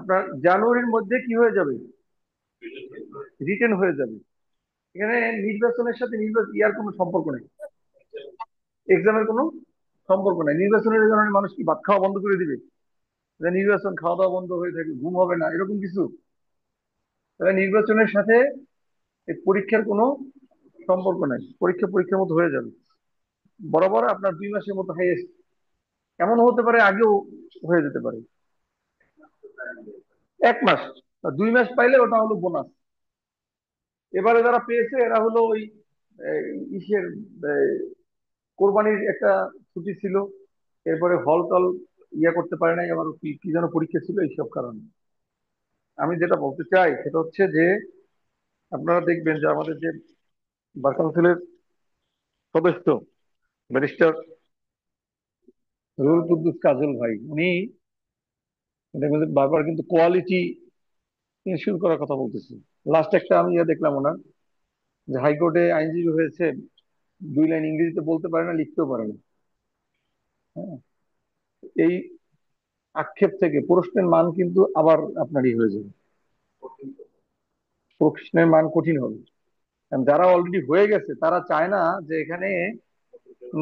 আপনার জানুয়ারির মধ্যে কি হয়ে যাবে, রিটেন হয়ে যাবে। এখানে নির্বাচনের সাথে ইয়ার কোনো সম্পর্ক নেই, এক্সামের কোনো সম্পর্ক নেই। নির্বাচনের কারণে মানুষ কি ভাত খাওয়া বন্ধ করে দিবে? যে নির্বাচন খাওয়া দাওয়া বন্ধ হয়ে থাকে, ঘুম হবে না, এরকম কিছু? তাহলে নির্বাচনের সাথে এই পরীক্ষার কোনো সম্পর্ক নাই, পরীক্ষা পরীক্ষার মতো হয়ে যাবে। বরাবর আপনার 2 মাসের মতো হাইয়েস্ট, এমন হতে পারে আগেও হয়ে যেতে পারে। 1 মাস বা 2 মাস পাইলে ওটা হলো বোনাস। এবারে যারা পেয়েছে এরা হলো ওই এই, ইসের এই, কোরবানির একটা ছুটি ছিল, এরপরে হল টল করতে পারে নাই, আবার কি কি যেন পরীক্ষা ছিল, এইসব কারণে। আমি যেটা বলতে চাই সেটা হচ্ছে যে আপনারা দেখবেন যে আমাদের যে বার কাউন্সিলের সদস্য ব্যারিস্টার রুহুল কুদ্দুস কাজল ভাই, উনি দেখবেন যে বারবার কিন্তু কোয়ালিটি ইনশিওর করার কথা বলতেছে। লাস্ট একটা আমি দেখলাম ওনার, যে হাইকোর্টে আইনজীবী হয়েছে, 2 লাইন ইংরেজিতে বলতে পারে না, লিখতেও পারে না। হ্যাঁ, এই আক্ষেপ থেকে প্রশ্নের মান কিন্তু আবার আপনারই হয়ে যাবে, প্রশ্নের মান কঠিন হবে। কারণ যারা অলরেডি হয়ে গেছে তারা চায় না যে এখানে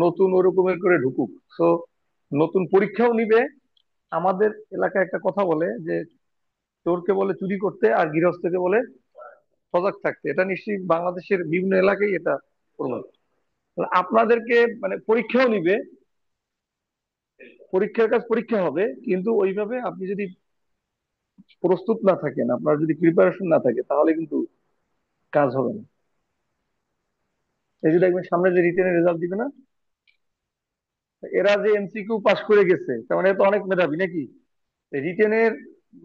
নতুন ওরকমের করে ঢুকুক। সো নতুন পরীক্ষাও নিবে। আমাদের এলাকায় একটা কথা বলে যে চোরকে বলে চুরি করতে, আর গৃহস্থকে বলে সজাগ থাকতে। এটা নিশ্চয়ই বাংলাদেশের বিভিন্ন এলাকায় এটা প্রভাব। আপনাদেরকে মানে পরীক্ষাও নিবে, পরীক্ষার কাজ পরীক্ষা হবে, কিন্তু ওইভাবে আপনি যদি প্রস্তুত না থাকেন, আপনার যদি প্রিপারেশন না থাকে, তাহলে কিন্তু কাজ হবে না। এই যে দেখবেন সামনে যে রিটেনের রেজাল্ট দিবে না, এরা যে এমসিকিউ পাস করে গেছে তার মানে এ তো অনেক মেধাবী নাকি? রিটেনের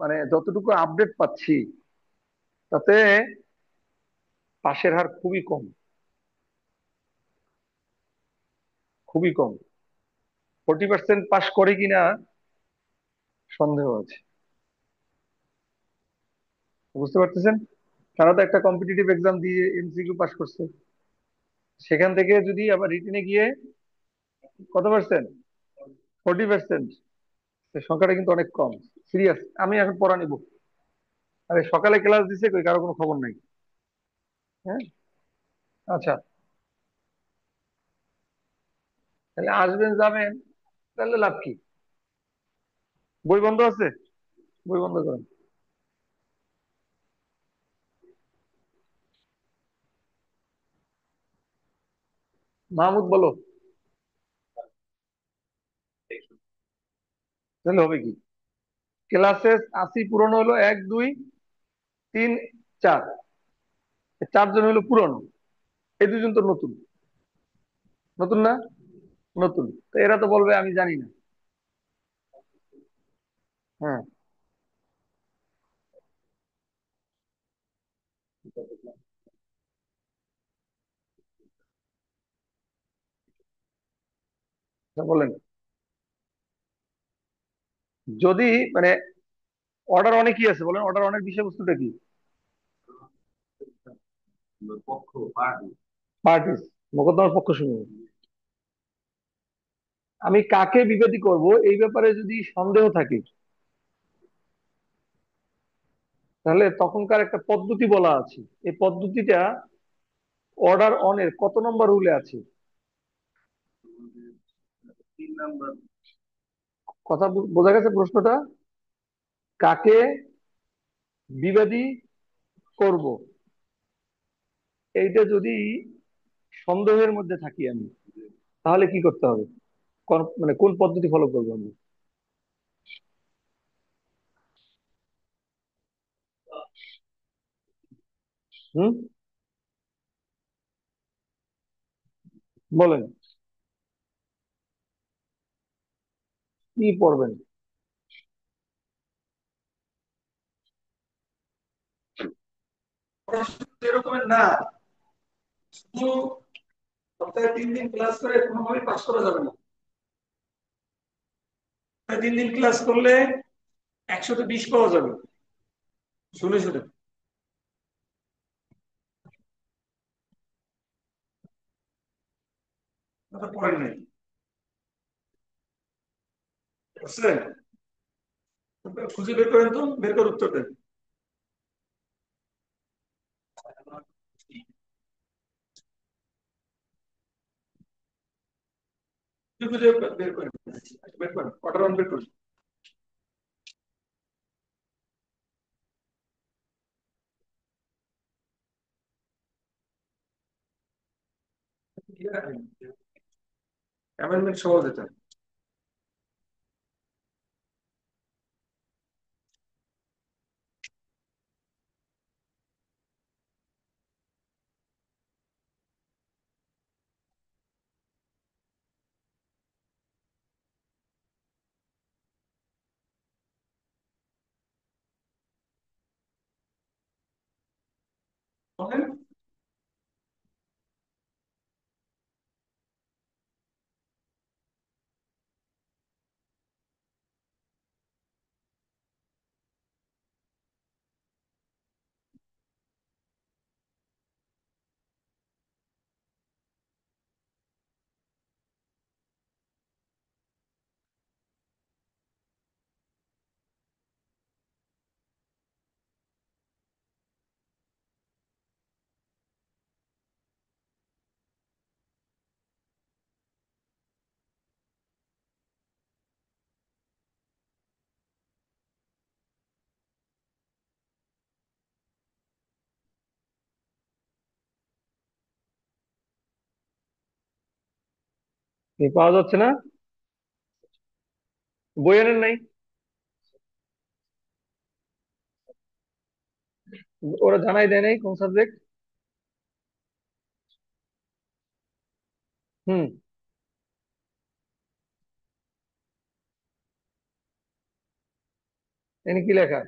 মানে যতটুকু আপডেট পাচ্ছি তাতে পাশের হার খুবই কম, খুবই কম। 40% পাস করে কিনা সন্দেহ আছে। বুঝতে পারতেছেন? তারা তো একটা কম্পিটিটিভ এক্সাম দিয়ে এমসিকিউ পাস করছে, সেখান থেকে যদি আবার রিটেনে গিয়ে কত পার্সেন্ট, 40%, সংখ্যাটা কিন্তু অনেক কম। সিরিয়াস, আমি এখন পড়া নিব। আরে সকালে ক্লাস দিছে কই, কারো কোনো খবর নাই। হ্যাঁ, আচ্ছা, তাহলে আসবেন যাবেন, তাহলে লাভ কি? বই বন্ধ আছে, বই বন্ধ করেন। মাহমুদ বলো, তাহলে হবে কি? ক্লাসে আসি পুরনো হলো 1 2 3 4, 4 জন হলো পুরনো, এই 2 জন তো নতুন। নতুন না? নতুন। তো এরা তো বলবে আমি জানি না। হ্যাঁ, তা বলেন। যদি মানে অর্ডার অনেকই আছে, বলেন অর্ডার অনেক বিষয়বস্তুটা কি? পার্টিস, মোকদ্দমার পক্ষ সমূহ। আমি কাকে বিবাদী করব এই ব্যাপারে যদি সন্দেহ থাকে, তাহলে তখনকার একটা পদ্ধতি বলা আছে। এই পদ্ধতিটা অর্ডার অনের কত নম্বর রুলে আছে? কথা বোঝা গেছে প্রশ্নটা? কাকে বিবাদী করব, এইটা যদি সন্দেহের মধ্যে থাকি আমি, তাহলে কি করতে হবে? মানে কোন পদ্ধতি ফলো করবো আমি? হুম, বলেন কি পড়বেন? এরকমের না, শুধু সপ্তাহে 3 দিন ক্লাস করে কোনোভাবেই পাস করা যাবে না। 3 দিন ক্লাস করলে 120 পাওয়া যাবে। শুনে শুনে কথা পড়েন নাই, বুঝছেন? খুঁজে বের করেন তো, বের করে উত্তর দেন। খুঁজে খুঁজে বের করেন, বের করেন, অর্ডার অন বের করেন। অ্যামেন্ডমেন্ট সহজ এটা। বলেন। পাওয়া যাচ্ছে না? বই আনেন নাই? ওরা জানাই দেয় নাই কোন সাবজেক্ট? হুম। এখানে কি লেখা?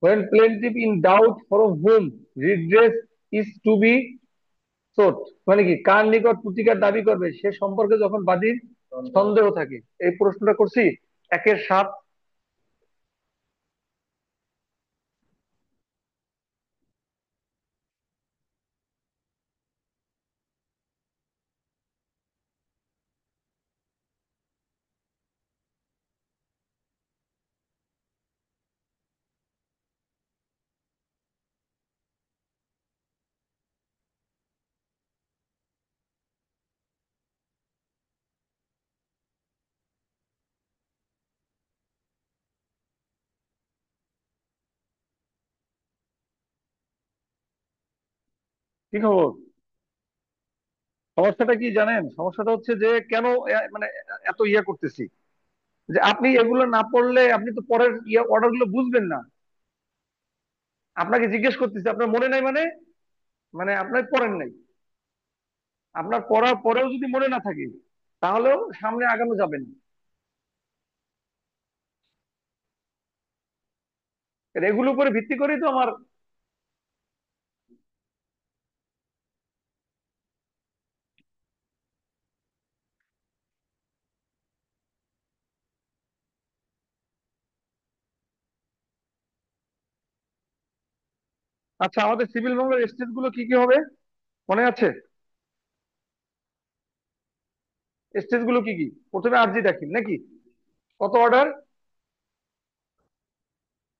when plaintiff in doubt from whom redress is to be sought, মানে কি কার নিকট প্রতিকার দাবি করবে সে সম্পর্কে যখন বাদীর সন্দেহ থাকে। এই প্রশ্নটা করছি 1-7। কি খবর? সমস্যাটা কি জানেন? সমস্যাটা হচ্ছে যে কেন মানে এত করতেছি, যে আপনি এগুলো না পড়লে আপনি তো পরের অর্ডার গুলো বুঝবেন না। আপনাকে জিজ্ঞেস করতেছি, আপনার মনে নাই মানে? মানে আপনার পড়েন নাই। আপনার পড়ার পরেও যদি মনে না থাকে তাহলেও সামনে আগানো যাবে না। এগুলোর উপরে ভিত্তি করেই তো আমার। আচ্ছা, আমাদের সিভিল মামলার স্টেজ গুলো কি কি হবে মনে আছে? স্টেজ গুলো কি কি? প্রথমে আর্জি দাখিল নাকি? কত অর্ডার?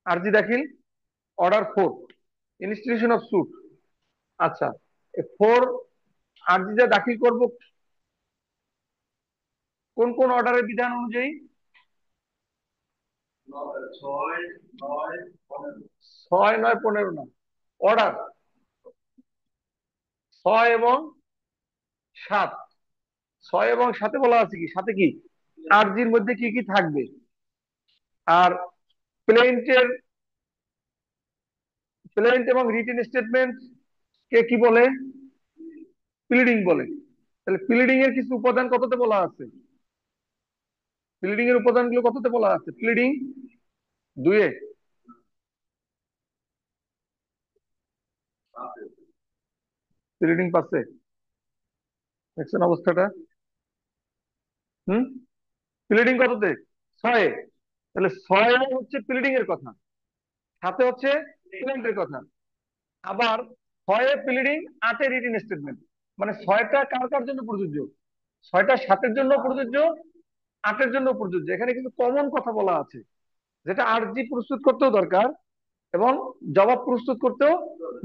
আর্জি দাখিল, অর্ডার 4, ইনস্টিটিউশন অফ সুট। আচ্ছা, 4 আর্জি যা দাখিল করব কোন কোন অর্ডারের বিধান অনুযায়ী? 6, 9, 15 না, অর্ডার 6 এবং 7। 6 এবং 7-এ বলা আছে কি, সাথে কি আরজির মধ্যে কি কি থাকবে। আর প্লেন্টের, প্লেন্ট এবং রিটেন স্টেটমেন্ট কে কি বলে? প্লিডিং বলে। তাহলে প্লিডিং এর কিছু উপাদান কততে বলা আছে? প্লিডিং এর উপাদানগুলো কততে বলা আছে? প্লিডিং 2-এ। প্লিডিং 5-এ। দেখছেন অবস্থাটা? হুম। প্লিডিং কততে? 6-এ। তাহলে 6-এ হচ্ছে প্লিডিং এর কথা, সাথে হচ্ছে প্লেন্টের কথা। আবার 6-এ প্লিডিং, 8-এ রিটেন স্টেটমেন্ট। মানে 6টা কার কার জন্য প্রযোজ্য? 6টা 7-এর জন্য প্রযোজ্য, 8-এর জন্য প্রযোজ্য। এখানে কিন্তু কমন কথা বলা আছে। যেটা আরজি প্রস্তুত করতেও দরকার এবং জবাব প্রস্তুত করতেও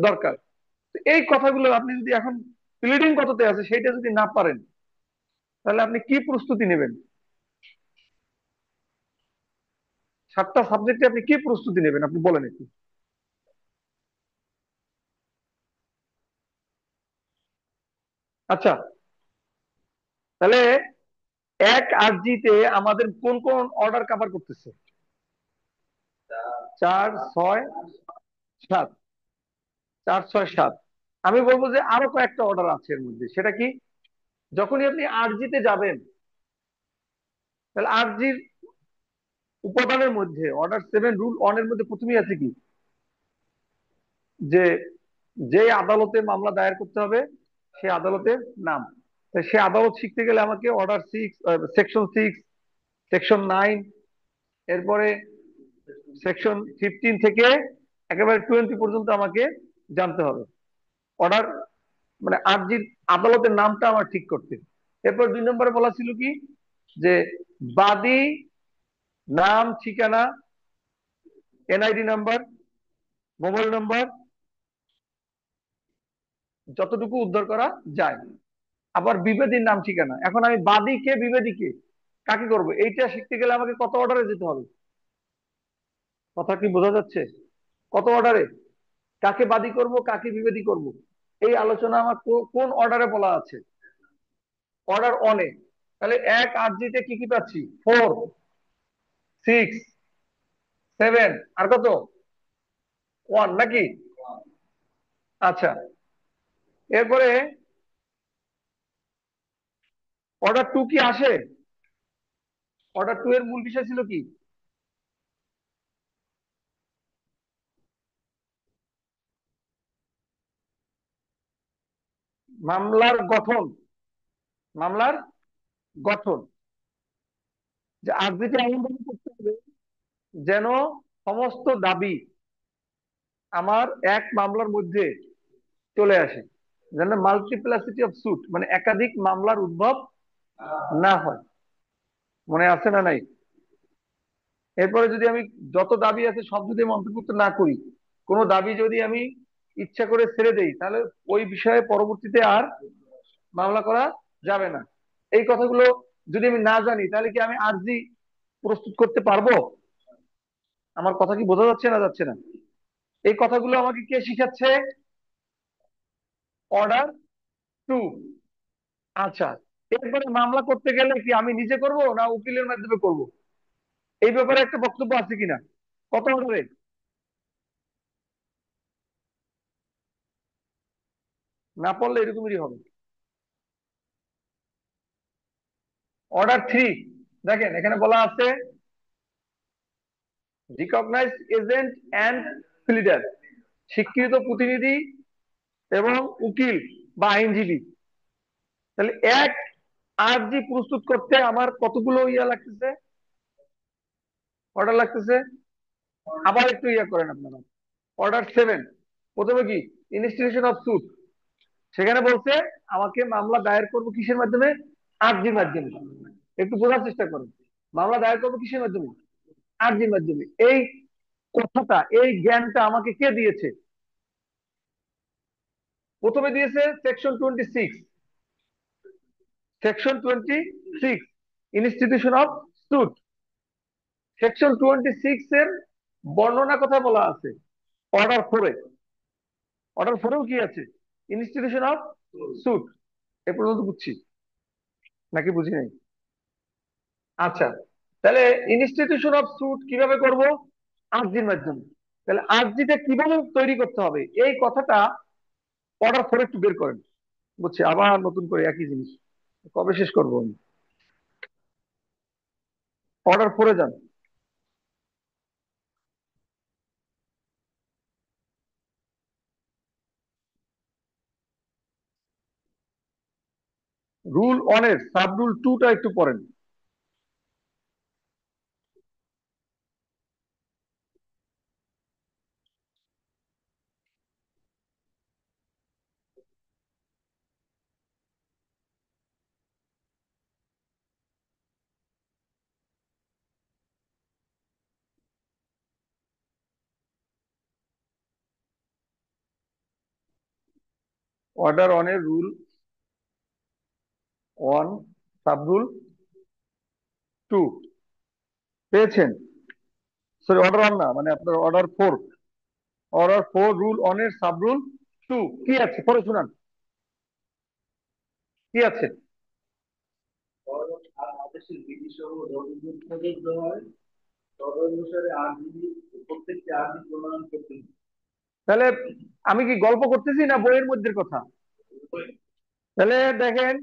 দরকার। তো এই কথাগুলো আপনি যদি এখন প্লিডিং কততে আছে সেটা যদি না পারেন, তাহলে আপনি কি প্রস্তুতি নেবেন? 7টা সাবজেক্টে আপনি কি প্রস্তুতি নেবেন আপনি বলেন একটু। আচ্ছা, তাহলে এক আরজিতে আমাদের কোন কোন অর্ডার কভার করতেছে? 4, 6, 7। 4, 6, 7। আমি বলবো যে আরো কয়েকটা অর্ডার আছে এর মধ্যে। সেটা কি? যখনই আপনি আরজিতে যাবেন, তাহলে আরজির উপাদানের মধ্যে অর্ডার 7 রুল 1 এর মধ্যে প্রথমেই আছে কি, যে যে আদালতে মামলা দায়ের করতে হবে সে আদালতের নাম। তাই সে আদালত শিখতে গেলে আমাকে অর্ডার 6, সেকশন 6, সেকশন 9, এরপরে সেকশন 15 থেকে একেবারে 20 পর্যন্ত আমাকে জানতে হবে। অর্ডার মানে আর্জির আদালতের নামটা আমার ঠিক করতে। এরপর 2 নম্বরে বলা ছিল কি, যে বাদী নাম, ঠিকানা, এনআইডি নাম্বার, মোবাইল নাম্বার, যতটুকু উদ্ধার করা যায়। আবার বিবাদীর নাম, ঠিকানা। এখন আমি বাদী কে, বিবাদী কে, কাকে করব, এইটা শিখতে গেলে আমাকে কত অর্ডারে যেতে হবে? কথা কি বোঝা যাচ্ছে? কত অর্ডারে কাকে বাদী করব, কাকে বিবাদী করব, এই আলোচনা আমার কোন অর্ডারে বলা আছে? অর্ডার 1-এ। তাহলে এক আরজিতে কি কি পাচ্ছি? 4, 6, 7, আর কত? 1 নাকি? আচ্ছা, এরপরে অর্ডার 2 কি আসে? অর্ডার 2 এর মূল বিষয় ছিল কি? মামলার গঠন। মামলার গঠন, যে আরজিটা এমন ভাবে করতে হবে যেন সমস্ত দাবি আমার এক মামলার মধ্যে চলে আসে, যেন মাল্টিপ্লাসিটি অফ সুট মানে একাধিক মামলার উদ্ভব না হয়। মনে আছে না নাই? এরপরে যদি আমি যত দাবি আছে সব যদি আমি অন্তর্ভুক্ত না করি, কোনো দাবি যদি আমি ইচ্ছা করে ছেড়ে দেই, তাহলে ওই বিষয়ে পরবর্তীতে আর মামলা করা যাবে না। এই কথাগুলো যদি আমি না জানি, তাহলে কি আমি আরজি প্রস্তুত করতে পারবো? আমার কথা কি বোঝা যাচ্ছে না যাচ্ছে না? এই কথাগুলো আমাকে কে শিখাচ্ছে? অর্ডার 2। আচ্ছা, এরপরে মামলা করতে গেলে কি আমি নিজে করব না উকিলের মাধ্যমে করব, এই ব্যাপারে একটা বক্তব্য আছে কিনা? কত অর্ডারে? না পড়লে এরকমই হবে। অর্ডার 3, দেখেন এখানে বলা আছে রিকগনাইজড এজেন্ট অ্যান্ড প্লিডার, স্বীকৃত প্রতিনিধি এবং উকিল বা আইনজীবী। তাহলে এক আরজি প্রস্তুত করতে আমার কতগুলো লাগতেছে, অর্ডার লাগতেছে? আবার একটু করেন আপনারা। অর্ডার 7, প্রথমে কি, ইনস্টিটিউশন অফ সুট। সেখানে বলছে আমাকে মামলা দায়ের করব কিসের মাধ্যমে? আরজির মাধ্যমে। একটু বোঝার চেষ্টা করুন। মামলা দায়ের করবো কিসের মাধ্যমে? আরজির মাধ্যমে। এই কথাটা, এই জ্ঞানটা আমাকে কে দিয়েছে? প্রথমে দিয়েছে section 26। Section 26, institution of suit. Section 26 এর বর্ণনা কথা বলা আছে অর্ডার 4-এ। অর্ডার 4-এও কি আছে? Institution of suit. এ পর্যন্ত বুঝছি নাকি বুঝি নাই? আচ্ছা, তাহলে ইনস্টিটিউশন অফ সুট কিভাবে করব? আরজির মাধ্যমে। তাহলে আরজিটা কিভাবে তৈরি করতে হবে এই কথাটা অর্ডার 4 একটু বের করেন। বুঝছি, আবার নতুন করে একই জিনিস কবে শেষ করবো আমি? অর্ডার 4-এ যান। রুল 1-এর সাব রুল 2টা একটু পড়েন। অর্ডার অনের rule one, sub rule two পেয়েছেন। সরি, অর্ডার ওয়ান না, মানে আপনার order four. Order four rule অনের সাব রুল টু কি আছে পরে শুনান, কি আছে? আদেশের বিধি সহ যতদূর প্রযোজ্য হয় তদনুসারে আর্জি, প্রত্যেকটি আর্জি প্রণয়ন করতে হবে। তাহলে আমি কি গল্প করতেছি না বইয়ের মধ্যে কথা? তাহলে দেখেন,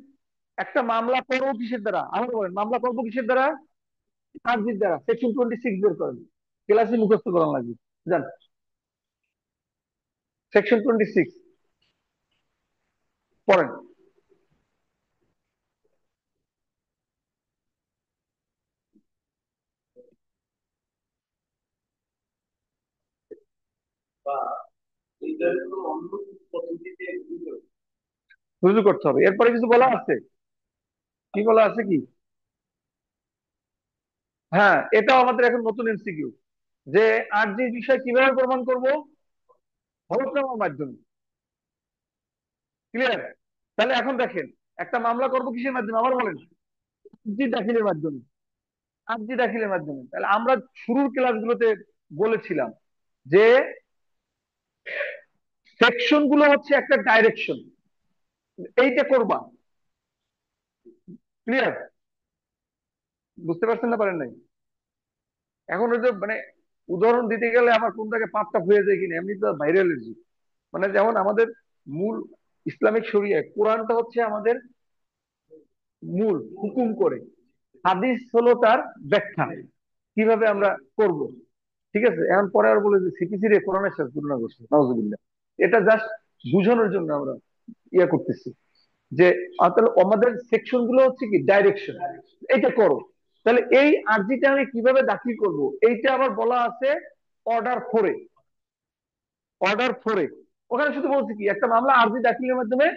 একটা মামলা করবো কিসের দ্বারা, আমার বলেন, মামলা করবো কিসের দ্বারা? আর্জির দ্বারা। সেকশন 26 বের করেন, ক্লাসে মুখস্থ করা লাগবে। জান, সেকশন 26 পড়েন। রুজু করতে হবে, এরপরে কিছু বলা আছে? কি বলা আছে কি? হ্যাঁ, এটাও আমাদের এখন নতুন এমসিকিউ, যে আর্জির বিষয় কিভাবে প্রমাণ করব? হলফনামার মাধ্যমে। ক্লিয়ার? তাহলে এখন দেখেন, একটা মামলা করব কিসের মাধ্যমে আবার বলেন? আর্জি দাখিলের মাধ্যমে। আর্জি দাখিলের মাধ্যমে। তাহলে আমরা শুরুর ক্লাসগুলোতে বলেছিলাম যে সেকশন গুলো হচ্ছে একটা ডাইরেকশন, এইটা করবা। ক্লিয়ার? বুঝতে পারছেন না পারেন নাই? এখন ওই যে মানে উদাহরণ দিতে গেলে আমার কোন থেকে পাপটা হয়ে যায় কিনা, এমনি তো বাইরে এলার্জি। মানে যেমন আমাদের মূল ইসলামিক শরিয়ায় কোরআনটা হচ্ছে আমাদের মূল হুকুম করে, হাদিস হলো তার ব্যাখ্যা কিভাবে আমরা করব। ঠিক আছে, এখন পরে আর বলে যে সিপিসি রে কোরআনের সাথে তুলনা করছে, নাউজুবিল্লাহ। এটা জাস্ট বুঝানোর জন্য আমরা ইয়া করতেছি যে তাহলে আমাদের সেকশন গুলো হচ্ছে কি ডাইরেকশন, এটা করো। তাহলে এই আর্জিটা আমি কিভাবে দাখিল করব, এইটা আবার বলা আছে অর্ডার ফোরে। অর্ডার ফোরে ওখানে শুধু বলছে কি একটা মামলা আর্জি দাখিলের মাধ্যমে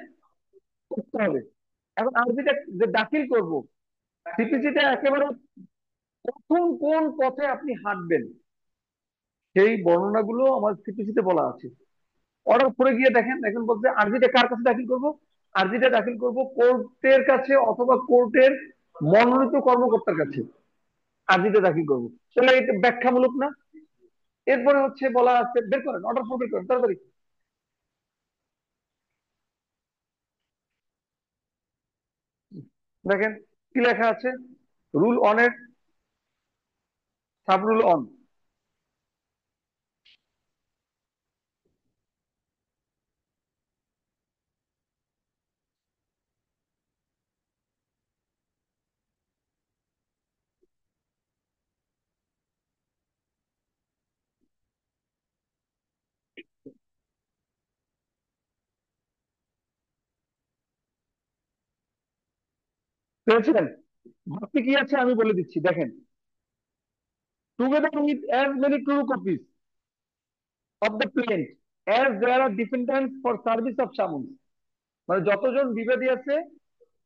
করতে হবে। এখন আর্জিটা যে দাখিল করব, সিপিসিটা একেবারে প্রথম কোন পথে আপনি হাঁটবেন সেই বর্ণনাগুলো আমার সিপিসিতে বলা আছে। অর্ডার করে গিয়ে দেখেন, এখন বলছে আর্জিটা কার কাছে দাখিল করব? আর্জিটা দাখিল করব কোর্টের কাছে অথবা কোর্টের মনোনীত কর্মকর্তার কাছে। আর্জিটা দাখিল করব, তাহলে এটা ব্যাখ্যামূলক না? এরপরে হচ্ছে বলা আছে, বের করেন অর্ডার ফর, বের করেন তাড়াতাড়ি। দেখেন কি লেখা আছে, রুল অনের সাব রুল অন। পেয়েছিলেন? বাকি কি আছে আমি বলে দিচ্ছি, দেখেন। Together with as many true copies of the plaint as there are defendants for service of summons. মানে যতজন বিবাদী আছে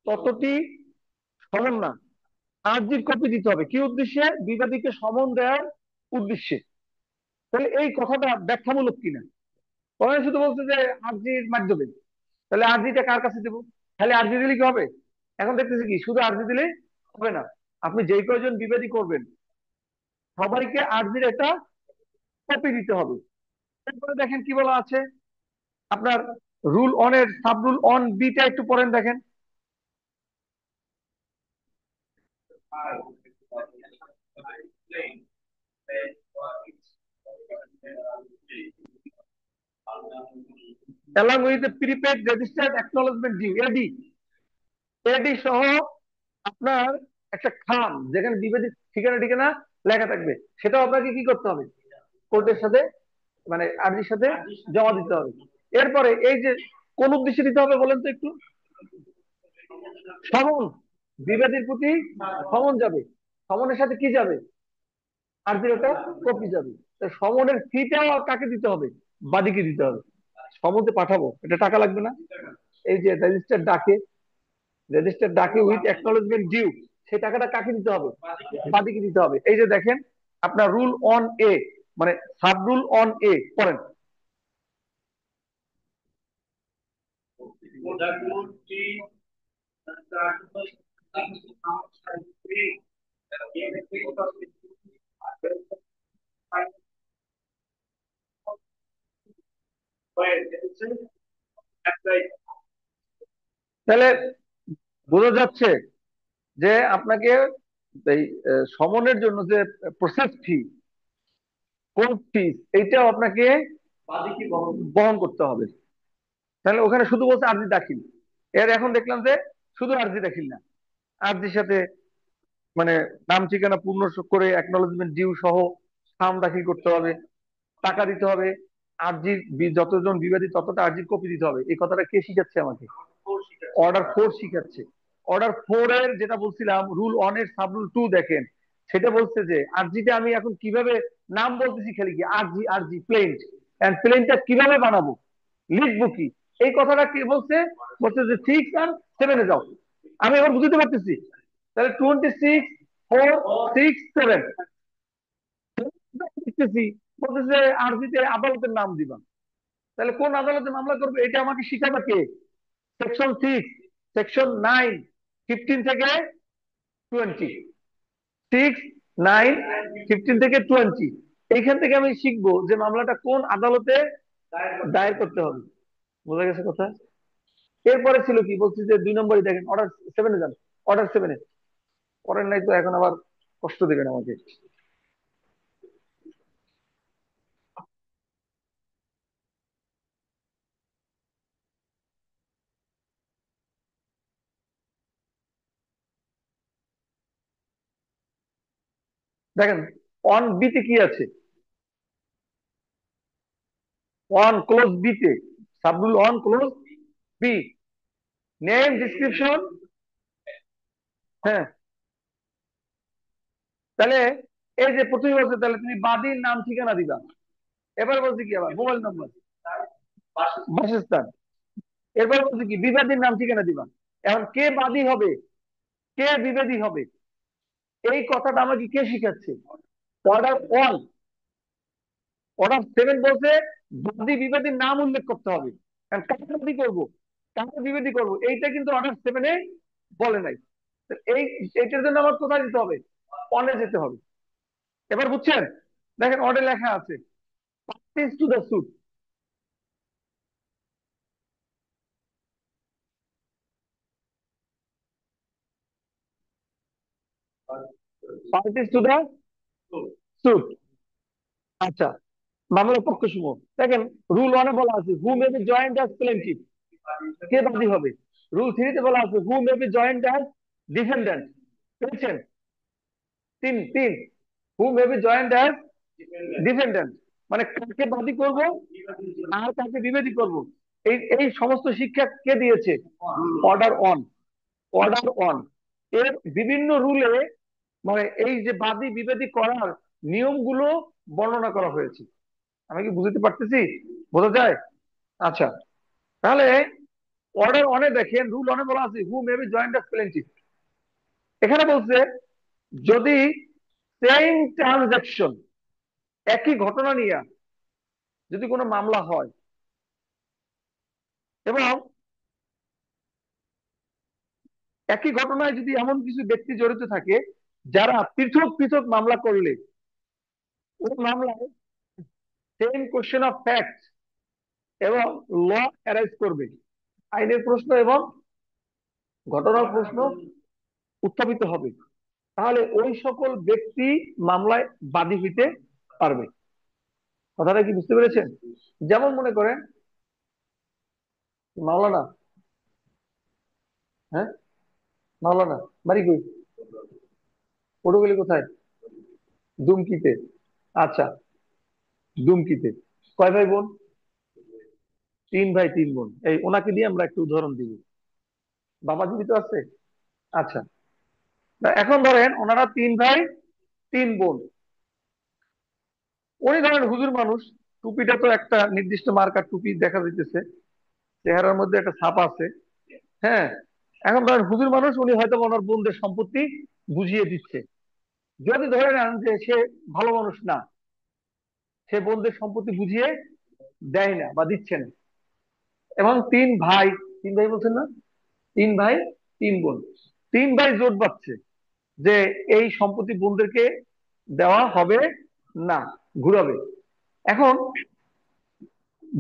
ততটি সমন না, আর্জির কপি দিতে হবে। কি উদ্দেশ্যে? বিবাদীকে সমন দেওয়ার উদ্দেশ্যে। তাহলে এই কথাটা ব্যাখ্যামূলক কিনা? তখন শুধু বলছে যে আর্জির মাধ্যমে। তাহলে আর্জিটা কার কাছে দেবো? খালি আর্জি দিলে কি হবে? এখন দেখতেছি কি শুধু আর্জি দিলে হবে না, আপনি যেই কয়জন বিবাদী করবেন সবাইকে আর্জির একটা কপি দিতে হবে। এরপরে দেখেন কি বলা আছে আপনার রুল অনের সাব রুল অন বিটা একটু পড়েন দেখেন। along with the prepaid registered acknowledgement due, এডি। এডি সহ আপনার একটা খাম যেখানে বিবাদী ঠিকানা ঠিকানা লেখা থাকবে, সেটাও আপনাকে কি করতে হবে? কোর্টের সাথে, মানে আর্জির সাথে জমা দিতে হবে। এরপরে এই যে কোন উদ্দেশ্যে দিতে হবে বলেন তো একটু? সমন, বিবাদীর প্রতি সমন যাবে, সমনের সাথে কি যাবে? আর্জির একটা কপি যাবে। তো সমনের ফিটাও কাকে দিতে হবে? বাদীকে দিতে হবে। সমতে পাঠাবো, এটা টাকা লাগবে না? এই যে রেজিস্টার ডাকে, রেজিস্টার ডাকে উইথ অ্যাকনলেজমেন্ট ডিউ, সেই টাকাটা কাকে দিতে হবে? বাদীকে দিতে হবে। এই যে দেখেন আপনার রুল অন এ, মানে সাব রুল অন এ পড়েন। তাহলে বোঝা যাচ্ছে যে আপনাকে এই সমনের জন্য যে প্রসেস ফি, কোর্স ফিস, এইটাও আপনাকে বহন করতে হবে। তাহলে ওখানে শুধু বলছে আরজি দাখিল, এর এখন দেখলাম যে শুধু আরজি দাখিল না, আরজির সাথে মানে নাম ঠিকানা পূর্ণ করে অ্যাকনলেজমেন্ট ডিউ সহ সাম দাখিল করতে হবে, টাকা দিতে হবে, আরজির যতজন বিবাদী ততটা আরজির কপি দিতে হবে। এই কথাটা কে শিখাচ্ছে আমাকে? অর্ডার ফোর শিখাচ্ছে। অর্ডার ফোর এর যেটা বলছিলাম রুল ওয়ান এর সাব রুল টু দেখেন, সেটা বলছে যে আরজিতে আমি এখন কিভাবে নাম বলতেছি খালি কি আরজি, আরজি প্লেন্ট, এন্ড প্লেনটা কিভাবে বানাবো, লিখবো কি, এই কথাটা কি বলছে? বলছে যে সিক্স আর সেভেনে যাও। আমি এবার বুঝতে পারতেছি। তাহলে 26, 4, 6, 7 লিখতেছি, বলতেছে আরজিতে আদালতের নাম দিবা। তাহলে কোন আদালতে মামলা করবে এটা আমাকে শিখাবে কে? সেকশন 6, সেকশন 9, 15 থেকে 20, 6, 9, 15 থেকে 20, এইখান থেকে আমি শিখবো যে মামলাটা কোন আদালতে দায়ের করতে হবে। বোঝা গেছে কথা? এরপরে ছিল কি বলছি যে 2 নম্বরে দেখেন, অর্ডার সেভেনে যান। অর্ডার সেভেনে করেন নাই তো এখন আবার কষ্ট দেবেন আমাকে। দেখেন অন বিতে কি আছে? অন ক্লোজ বিতে, subrule on clause B, name description. হ্যাঁ, তাহলে এই যে প্রথমে বলছে তাহলে তুমি বাদীর নাম ঠিকানা দিবা। এবার বলছে কি আবার মোবাইল নম্বর, বাসস্থান। এরপর বলছে কি বিবাদীর নাম ঠিকানা দিবা। এখন কে বাদী হবে, কে বিবাদী হবে, এই কথাটা আমাকে কে শিখাচ্ছে? Order one. অর্ডার সেভেন বলছে বাদী বিবাদীর নাম উল্লেখ করতে হবে। এখন কাকে বাদী করবো, কাকে বিবাদী করবো, এইটা কিন্তু অর্ডার সেভেনে বলে নাই। তো এইটার জন্য আমার কোথায় যেতে হবে? অনে যেতে হবে। এবার বুঝছেন? দেখেন অর্ডার লেখা আছে parties to the suit, parties to the suit. আচ্ছা, মামলার পক্ষসমূহ দেখেন রুল ওয়ানে বলা আছে who may be joined as plaintiff, কে বাদী হবে। রুল থ্রিতে বলা আছে who may be joined as defendant. পেয়েছেন? তিন তিন, who may be joined as defendant, মানে কাকে বাদী করব আর কাকে বিবাদী করব, এই এই সমস্ত শিক্ষা কে দিয়েছে? Order on. অর্ডার অন এর বিভিন্ন রুলে মানে এই যে বাদী বিবাদী করার নিয়মগুলো বর্ণনা করা হয়েছে। আমি কি বুঝতে পারতেছি? বোঝা যায়? আচ্ছা, তাহলে অর্ডার অনে দেখেন রুল অনে বলা আছে who may be joined as প্লেনটিফ। এখানে বলছে যদি সেম ট্রানজাকশন, একই ঘটনা নিয়ে যদি কোনো মামলা হয় এবং একই ঘটনায় যদি এমন কিছু ব্যক্তি জড়িত থাকে যারা পৃথক পৃথক মামলা করলে ওই মামলায় সেম কোশ্চেন অফ ফ্যাক্ট এবং ল অ্যারাইজ করবে, আইনের প্রশ্ন এবং ঘটনার প্রশ্ন উত্থাপিত হবে, তাহলে ওই সকল ব্যক্তি মামলায় বাদী হইতে পারবে। কথাটা কি বুঝতে পেরেছেন? যেমন মনে করেন মাওলানা, হ্যাঁ মাওলানা বাড়ি কই, পটুয়াখালী কোথায়? দুমকিতে। আচ্ছা, দুমকিতে কয় ভাই বোন? তিন ভাই তিন বোন। এই ওনাকে দিয়ে আমরা একটু উদাহরণ দিব। বাবা জীবিত আছে? আচ্ছা, তা এখন ধরেন ওনারা তিন ভাই তিন বোন। উনি ধরেন হুজুর মানুষ, টুপিটা তো একটা নির্দিষ্ট মার্কার টুপি দেখা যাইতেছে, চেহারার মধ্যে একটা ছাপ আছে। হ্যাঁ, এখন ধরেন হুজুর মানুষ, উনি হয়তো ওনার বোনদের সম্পত্তি বুঝিয়ে দিচ্ছে। যদি ধরে নেন যে সে ভালো মানুষ না, সে বোনদের সম্পত্তি বুঝিয়ে দেয় না বা দিচ্ছে না, এবং তিন ভাই তিন ভাই বলছেন না? তিন ভাই তিন বোন, তিন ভাই জোট বাঁধছে যে এই সম্পত্তি বোনদেরকে দেওয়া হবে না, ঘুরাবে। এখন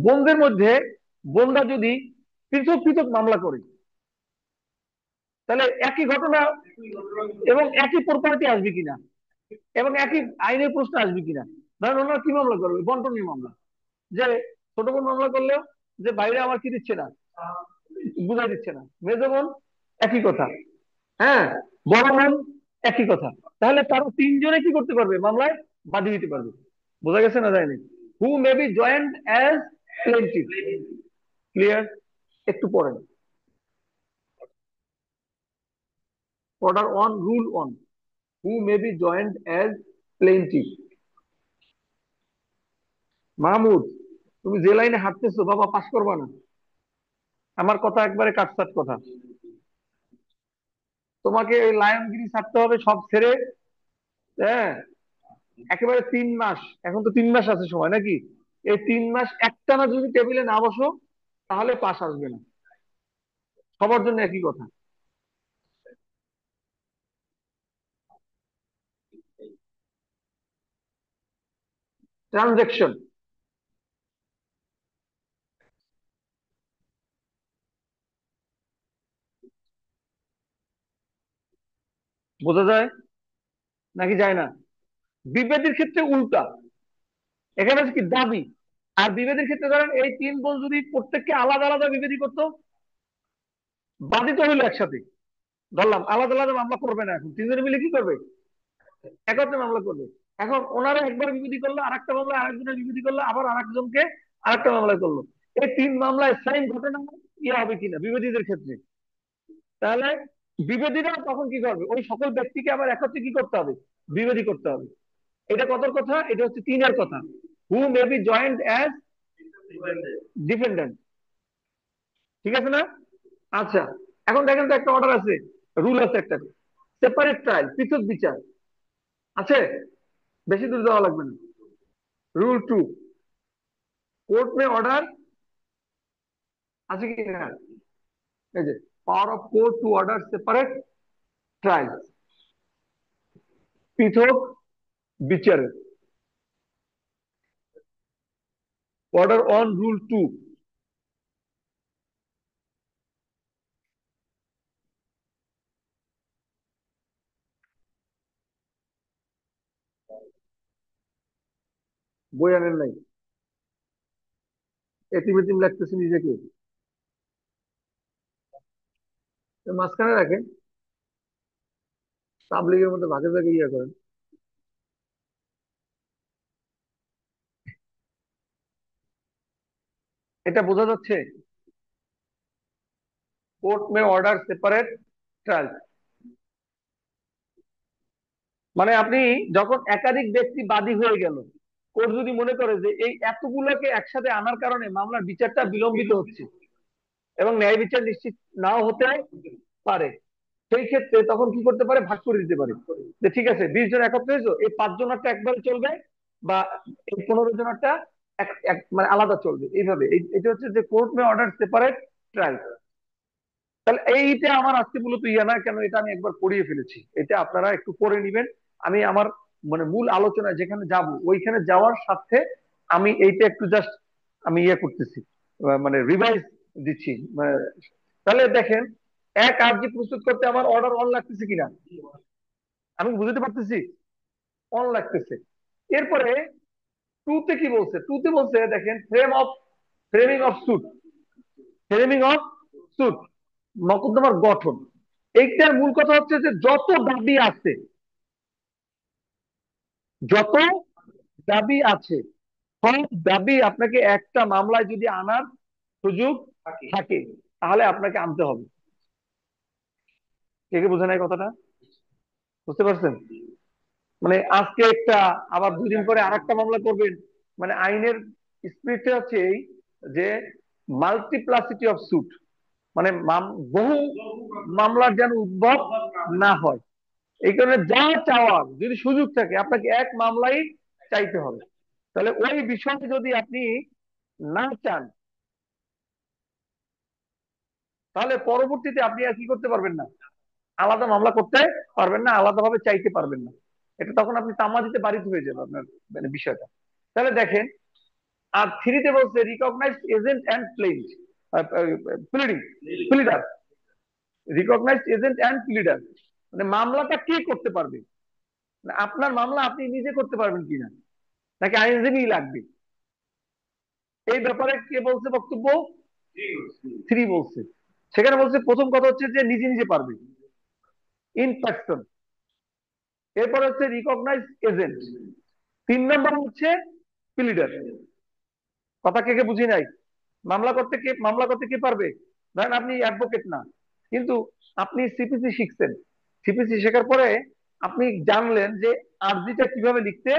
বোনদের মধ্যে বোনরা যদি পৃথক পৃথক মামলা করে, তাহলে একই ঘটনা এবং একই প্রপার্টি আসবে কিনা, এবং একই আইনের প্রশ্ন আসবে কিনা। ধরেন ওনারা কি মামলা করবে? বন্টনের মামলা। যে ছোট বোন মামলা করলেও যে বাইরে আমার কি দিচ্ছে না, বুঝাই দিচ্ছে না। মেজো বোন একই কথা, হ্যাঁ, বড় বোন একই কথা। তাহলে তারা তিনজনে কি করতে পারবে? মামলায় বাদী দিতে পারবে। বোঝা গেছে না যায়নি? Who may be joined as plaintiff. Clear? একটু পড়েন। Order one, rule one, who may be joined as plaintiff. Mahmud, তুমি যে লাইনে হাঁটতেছো বাবা, পাস করবা না। আমার কথা একবারে কাটসাট কথা। তোমাকে এই লায়নগিরি ছাড়তে হবে সব ছেড়ে, হ্যাঁ, একেবারে 3 মাস, এখন তো 3 মাস আছে সময় নাকি, এই 3 মাস একটানা যদি টেবিলে না বসো তাহলে পাস আসবে না। সবার জন্য একই কথা। ট্রানজেকশন, বোঝা যায় নাকি যায় না? বিবাদের ক্ষেত্রে উল্টা, এখানে হচ্ছে কি দাবি। আর বিবাদের ক্ষেত্রে ধরেন এই তিন বোন যদি প্রত্যেককে আলাদা আলাদা বিবাদী করতো, বাদী তো হইলো একসাথে, ধরলাম আলাদা আলাদা মামলা করবে না, এখন তিনজনে মিলে কি করবে? একত্রে মামলা করবে। এখন ওনারা একবার বিবৃতি করলো, আরেকটা মামলায় আরেকজনের বিবৃতি করলো, আবার আরেকজনকে আরেকটা মামলায় করলো। এই তিন মামলায় সেম ঘটনা ইয়ে হবে কিনা বিবাদীদের ক্ষেত্রে? তাহলে বিবাদীরা তখন কি করবে? ওই সকল ব্যক্তিকে আবার একত্রে কি করতে হবে? বিবাদী করতে হবে। এটা কতর কথা? এটা হচ্ছে তিনের কথা। Who may be joined as defendant. ঠিক আছে না? আচ্ছা, এখন দেখেন তো একটা অর্ডার আছে, রুল আছে একটা, সেপারেট ট্রায়াল, পৃথক বিচার আছে। বেশি দূর যাওয়া লাগবে না। রুল 2, কোর্ট মে অর্ডার, আছে কি না? এই যে power of court two order separate trial, পৃথক বিচারে। Order one rule 2। বই আনেন নাই? এটিম এটিম লাগতেছে নিজেকে, তো মাঝখানে রাখেন, তাবলিগের মধ্যে ভাগে ভাগে ইয়ে করেন। এটা বোঝা যাচ্ছে? কোর্ট মে অর্ডার সেপারেট ট্রায়াল, মানে আপনি যখন একাধিক ব্যক্তি বাদী হয়ে গেল, কোর্ট যদি মনে করে যে এই এতগুলোকে একসাথে আনার কারণে মামলার বিচারটা বিলম্বিত হচ্ছে এবং ন্যায় বিচার নিশ্চিত নাও হতে পারে, সেই ক্ষেত্রে তখন কি করতে পারে? ভাগ করে দিতে পারে। যে ঠিক আছে, 20 জন একত্রে হয়েছো, এই 5 জনেরটা একবারে চলবে, বা এই 15 জনেরটা মানে আলাদা চলবে, এইভাবে। এটা হচ্ছে যে কোর্ট মে অর্ডার সেপারেট ট্রায়াল। তাহলে এইটা আমার আজকে মূলত ইয়া না কেন, এটা আমি একবার পড়িয়ে ফেলেছি, এটা আপনারা একটু পড়ে নিবেন। আমি আমার মানে মূল আলোচনায় যেখানে যাব ওইখানে যাওয়ার সাথে আমি এইটা একটু জাস্ট আমি ইয়ে করতেছি, মানে রিভাইজ দিচ্ছি। তাহলে দেখেন, এক আর্জি প্রস্তুত করতে আমার অর্ডার অন লাগতেছে কিনা, আমি বুঝতে পারতেছি? অন লাগতেছে। এরপরে টুতে কি বলছে? টুতে বলছে দেখেন, framing of suit, framing of suit, মকদ্দমার গঠন। এইটার মূল কথা হচ্ছে যে যত দাবি আছে, যত দাবি আছে, সব দাবি আপনাকে একটা মামলায় যদি আনার সুযোগ থাকে তাহলে আপনাকে আনতে হবে। কে কে বোঝে নাই কথাটা? বুঝতে পারছেন? মানে আজকে একটা, আবার 2 দিন পরে আরেকটা মামলা করবেন। মানে আইনের স্পিরিট হচ্ছে এই যে মাল্টিপ্লাসিটি অফ সুট, মানে বহু মামলার যেন উদ্ভব না হয়। এই কারণে যা চাওয়ার যদি সুযোগ থাকে আপনাকে এক মামলাই চাইতে হবে। তাহলে ওই বিষয়ে যদি আপনি না চান, তাহলে পরবর্তীতে আপনি আর কি করতে পারবেন না, আলাদা মামলা করতে পারবেন না, আলাদাভাবে চাইতে পারবেন না। এটা তখন আপনি তামা দিতে বাড়িতে হয়ে যাবে আপনার মানে বিষয়টা। তাহলে দেখেন, আর থ্রিতে বলছে recognised agent and plead pleading pleader, recognised agent and pleader, মানে মামলাটা কে করতে পারবে, মানে আপনার মামলা আপনি নিজে করতে পারবেন কিনা, নাকি আইনজীবী লাগবে, এই ব্যাপারে কে বলছে বক্তব্য? থ্রি বলছে। সেখানে বলছে প্রথম কথা হচ্ছে যে নিজে নিজে পারবে, ইন পার্সন। এরপর হচ্ছে রিকগনাইজ এজেন্ট। তিন নম্বর হচ্ছে প্লিডার। কথা কে কে বুঝি নাই? মামলা করতে কে পারবে? ধরেন আপনি অ্যাডভোকেট না, কিন্তু আপনি সিপিসি শিখছেন। সিপিসি শেখার পরে আপনি জানলেন যে আরজিটা কিভাবে লিখতে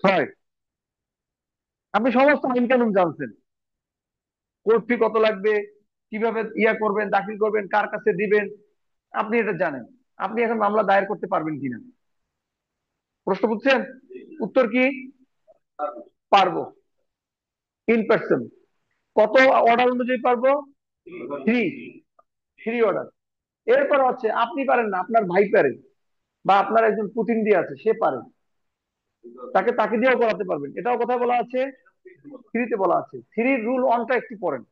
হয়, আপনি সমস্ত আইন কানুন জানছেন, কোর্ট ফি কত লাগবে, কিভাবে ইয়া করবেন, দাখিল করবেন, কার কাছে দিবেন, আপনি এটা জানেন। আপনি এখন মামলা দায়ের করতে পারবেন কিনা? প্রশ্ন বুঝছেন? উত্তর কি? পারবো, ইন পার্সন। কত অর্ডার অনুযায়ী পারবো? Three, three order. এরপর হচ্ছে আপনি পারেন না, আপনার ভাই পারে, বা আপনার একজন প্রতিনিধি আছে সে পারে, তাকে তাকে দিয়েও করাতে পারবেন, এটাও কথা বলা আছে, থ্রিতে বলা আছে। থ্রি রুল ওয়ানটা একটু পড়েন।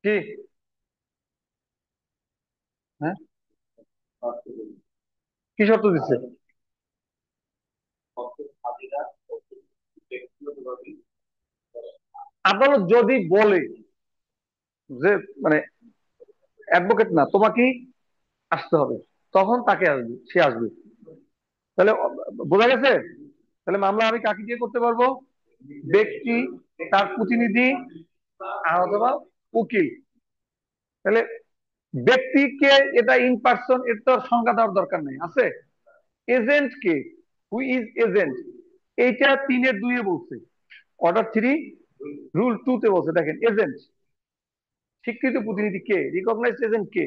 কি? হ্যাঁ, কি শর্ত দিচ্ছে? আদালত যদি বলে যে মানে অ্যাডভোকেট না, তোমাকেই আসতে হবে, তখন তাকে আসবে, সে আসবে। তাহলে বোঝা গেছে? তাহলে মামলা আমি কাকে দিয়ে করতে পারবো? ব্যক্তি, তার প্রতিনিধি, অথবা উকিল। তাহলে ব্যক্তিকে, এটা ইন পার্সন, এর তো আর সংজ্ঞা দেওয়ার দরকার নেই, আছে। Agent K? Who is agent? এইটা তিনের দুইয়ে বলছে, অর্ডার থ্রি রুল টু তে বলছে। দেখেন, এজেন্ট, স্বীকৃত প্রতিনিধি কে, রিকগনাইজড এজেন্ট কে?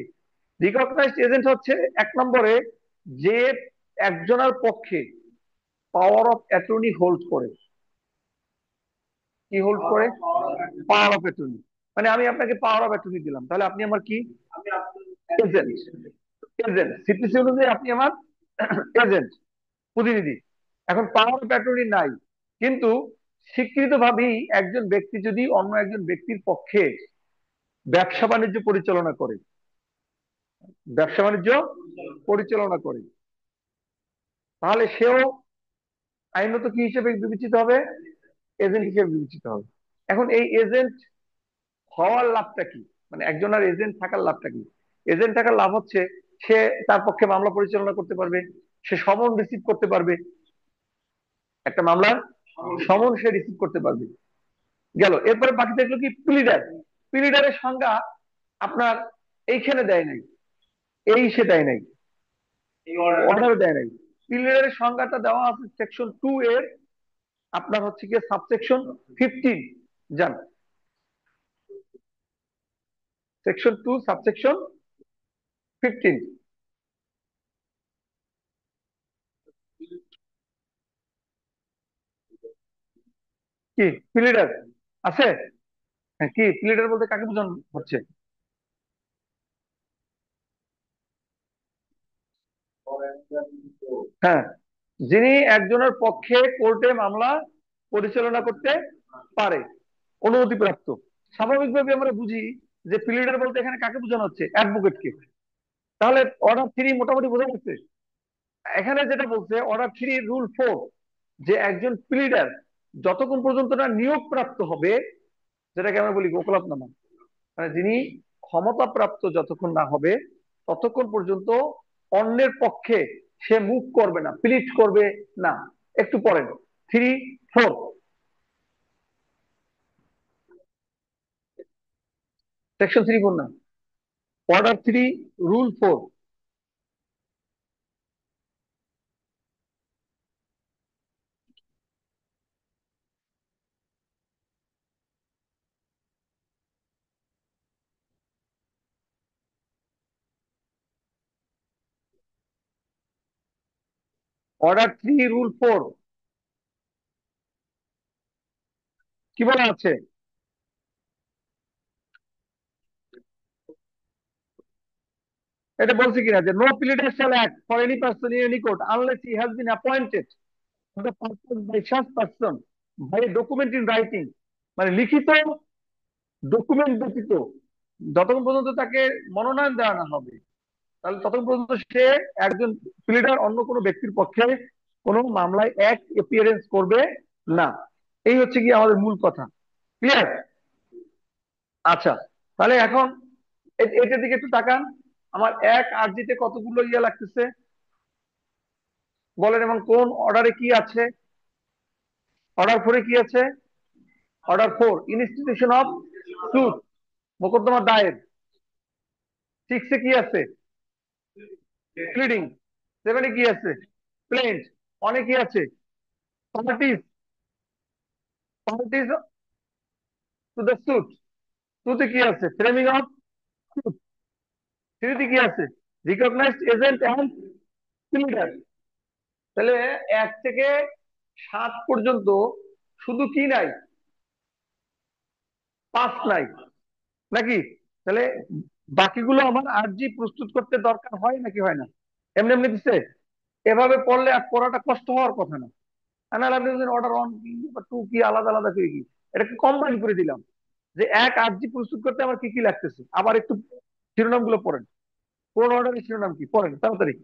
রিকগনাইজড এজেন্ট হচ্ছে এক নম্বরে যে একজনের পক্ষে পাওয়ার অফ অ্যাটর্নি হোল্ড করে। কি হোল্ড করে? Power of attorney. মানে আমি আপনাকে পাওয়ার অফ অ্যাটর্নি দিলাম, তাহলে আপনি আমার কি? এজেন্ট। এজেন্ট সিপিসি অনুযায়ী আপনি আমার এজেন্ট, প্রতিনিধি। এখন পাওয়ার অফ অ্যাটর্নি নাই, কিন্তু স্বীকৃতভাবেই একজন ব্যক্তি যদি অন্য একজন ব্যক্তির পক্ষে ব্যবসা বাণিজ্য পরিচালনা করে, ব্যবসা বাণিজ্য পরিচালনা করে, তাহলে সেও আইনত কি হিসেবে বিবেচিত হবে? এজেন্ট হিসেবে বিবেচিত হবে। এখন এই এজেন্ট হওয়ার লাভটা কি, মানে একজনের এজেন্ট থাকার লাভটা কি? এজেন্ট থাকার লাভ হচ্ছে সে তার পক্ষে মামলা পরিচালনা করতে পারবে, সে সমন রিসিভ করতে পারবে একটা মামলার, সমন সে রিসিভ করতে পারবে। গেল, এরপরে বাকি থাকলো কি প্লিডার। প্লিডারের সংজ্ঞা আপনার এইখানে দেয় নাই, এই সে দেয় নাই, অর্ডারে দেয় নাই। প্লিডারের সংজ্ঞাটা দেওয়া আছে সেকশন 2 এর আপনার হচ্ছে কি সাবসেকশন 15। জান, সেকশন 2 সাবসেকশন 15। কি প্লিডার আছে? হ্যাঁ, কি প্লিডার বলতে কাকে বোঝানো হচ্ছে? হ্যাঁ, যিনি একজনের পক্ষে কোর্টে মামলা পরিচালনা করতে পারে, অনুমতিপ্রাপ্ত। স্বাভাবিকভাবে আমরা বুঝি যে প্লিডার বলতে এখানে কাকে বোঝানো হচ্ছে? অ্যাডভোকেটকে। তাহলে অর্ডার 3 মোটামুটি বোঝা যাচ্ছে। এখানে যেটা বলছে অর্ডার 3 রুল 4, যে একজন প্লিডার যতক্ষণ পর্যন্ত না নিয়োগ প্রাপ্ত হবে, যেটাকে আমরা বলি ওকালতনামা, মানে যিনি ক্ষমতাপ্রাপ্ত যতক্ষণ না হবে ততক্ষণ পর্যন্ত অন্যের পক্ষে সে মুভ করবে না, প্লিট করবে না। একটু পড়েন 3, 4। সেকশন 3, 4 না, অর্ডার 3 রুল 4। অর্ডার 3 রুল 4 কি বলা আছে? এটা বলছে কিনা যে no pleader shall act for any person in any court unless he has been appointed the purpose by such person by a document in writing, মানে লিখিত ডকুমেন্ট ব্যতীত যতক্ষণ পর্যন্ত তাকে মনোনয়ন দেওয়া না হবে, তাহলে ততক্ষণ পর্যন্ত সে একজন প্লিডার অন্য কোনো ব্যক্তির পক্ষে কোনো মামলায় এক এপিয়ারেন্স করবে না। এই হচ্ছে কি আমাদের মূল কথা। ক্লিয়ার? আচ্ছা, তাহলে এখন এটার দিকে একটু তাকান। আমার এক আরজিতে কতগুলো ইয়ে লাগতেছে বলেন, এবং কোন অর্ডারে কি আছে? অর্ডার 4 কি আছে? অর্ডার 4 ইনস্টিটিউশন অফ সুট, মোকদ্দমা দায়ের। 6 কি আছে? প্লিডিং। 7 কি আছে? প্লেন্ট। অনেক কি আছে? Parties. Parties to the suit. টুতে কি আছে? Framing of suit. থ্রিতে কি আছে? Recognised agent and pleader. তাহলে 1 থেকে 7 পর্যন্ত শুধু কি নাই? পাস নাই, নাকি? তাহলে বাকিগুলো আমার আরজি প্রস্তুত করতে দরকার হয় নাকি হয় না? এমনি এমনি দিচ্ছে। এভাবে পড়লে আর পড়াটা কষ্ট হওয়ার কথা না। অর্ডার 1 কি বা 2 কি আলাদা আলাদা করে কি, এটাকে কম্বাইন করে দিলাম যে এক আরজি প্রস্তুত করতে আমার কি কি লাগতেছে। আবার একটু শিরোনাম গুলো পড়েন, কোন অর্ডারের শিরোনাম কি পড়েন তাড়াতাড়ি।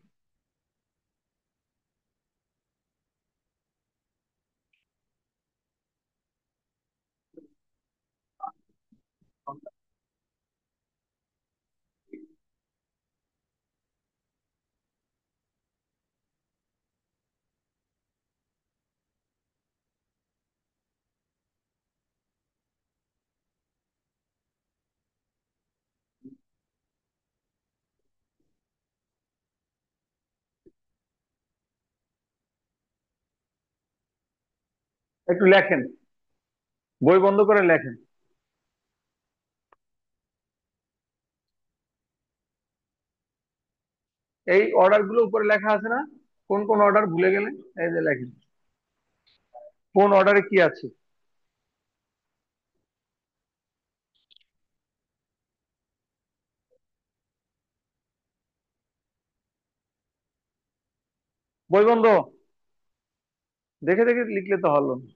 একটু লেখেন, বই বন্ধ করে লেখেন। এই অর্ডার গুলো উপরে লেখা আছে না? কোন কোন অর্ডার ভুলে গেলেন? এই যে লেখেন কোন অর্ডারে কি আছে। বই বন্ধ, দেখে দেখে লিখলে তো হলো না।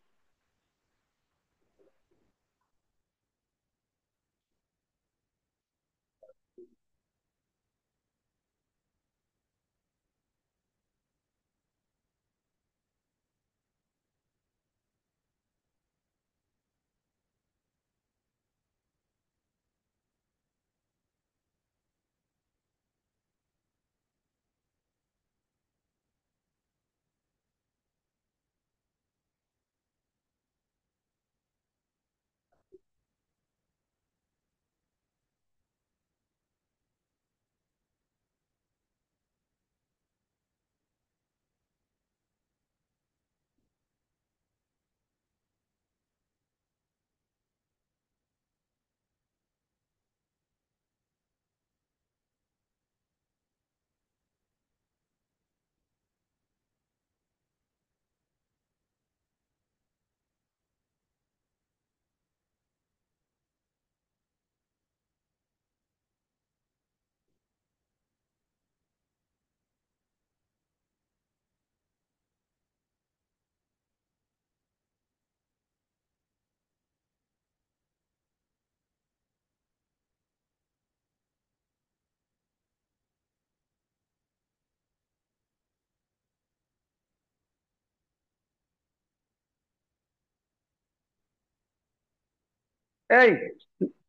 এই,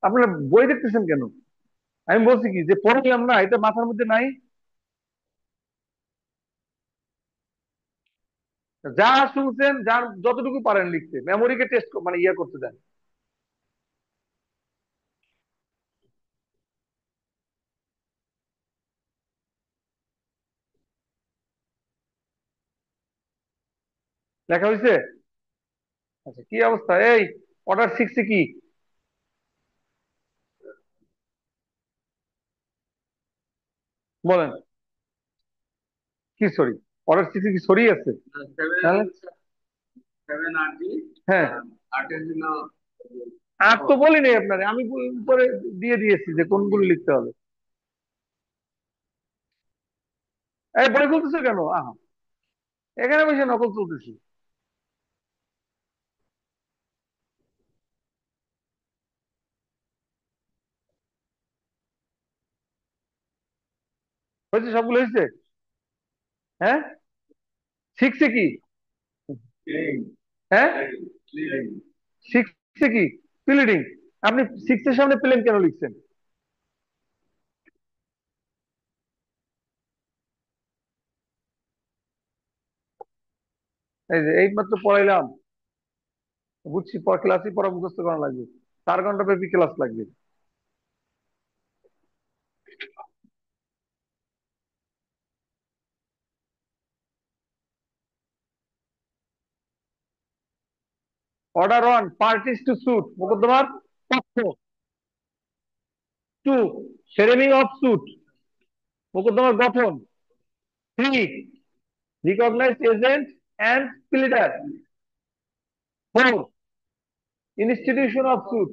আপনারা বই দেখতেছেন কেন? আমি বলছি কি যে পড়াইলাম না, এটা মাথার মধ্যে নাই? যা শুনছেন, যার যতটুকু পারেন লিখতে, মেমোরিকে টেস্ট মানে ইয়ে করতে দেন। লেখা হয়েছে? আচ্ছা, কি অবস্থা? এই, অর্ডার সিক্সে কি বলেন? কি সরি? অর্ডার সিক্সে কি সরি আছে? তাহলে হ্যাঁ, আর তো বলিনি আপনারে, আমি উপরে দিয়ে দিয়েছি যে কোনগুলো লিখতে হবে। এই, বই খুলতেছো কেন? আহা, এখানে বসে নকল চলতেছি। হয়েছে, সবগুলো হয়েছে? হ্যাঁ, সিক্সে কি? হ্যাঁ, সিক্সে কি প্লিডিং? আপনি সিক্সের সামনে প্লেন কেন লিখছেন? এই যে এই মাত্র পড়াইলাম, বুঝছি, ক্লাসই পড়া মুখস্থ করা লাগবে, 4 ঘন্টা ব্যাপী ক্লাস লাগবে। Order one, parties to suit, মোকদ্দমার পক্ষ। টু, ফ্রেমিং অফ স্যুট, মোকদ্দমার গঠন। Three, recognised agent and pleader. Four, institution of suit.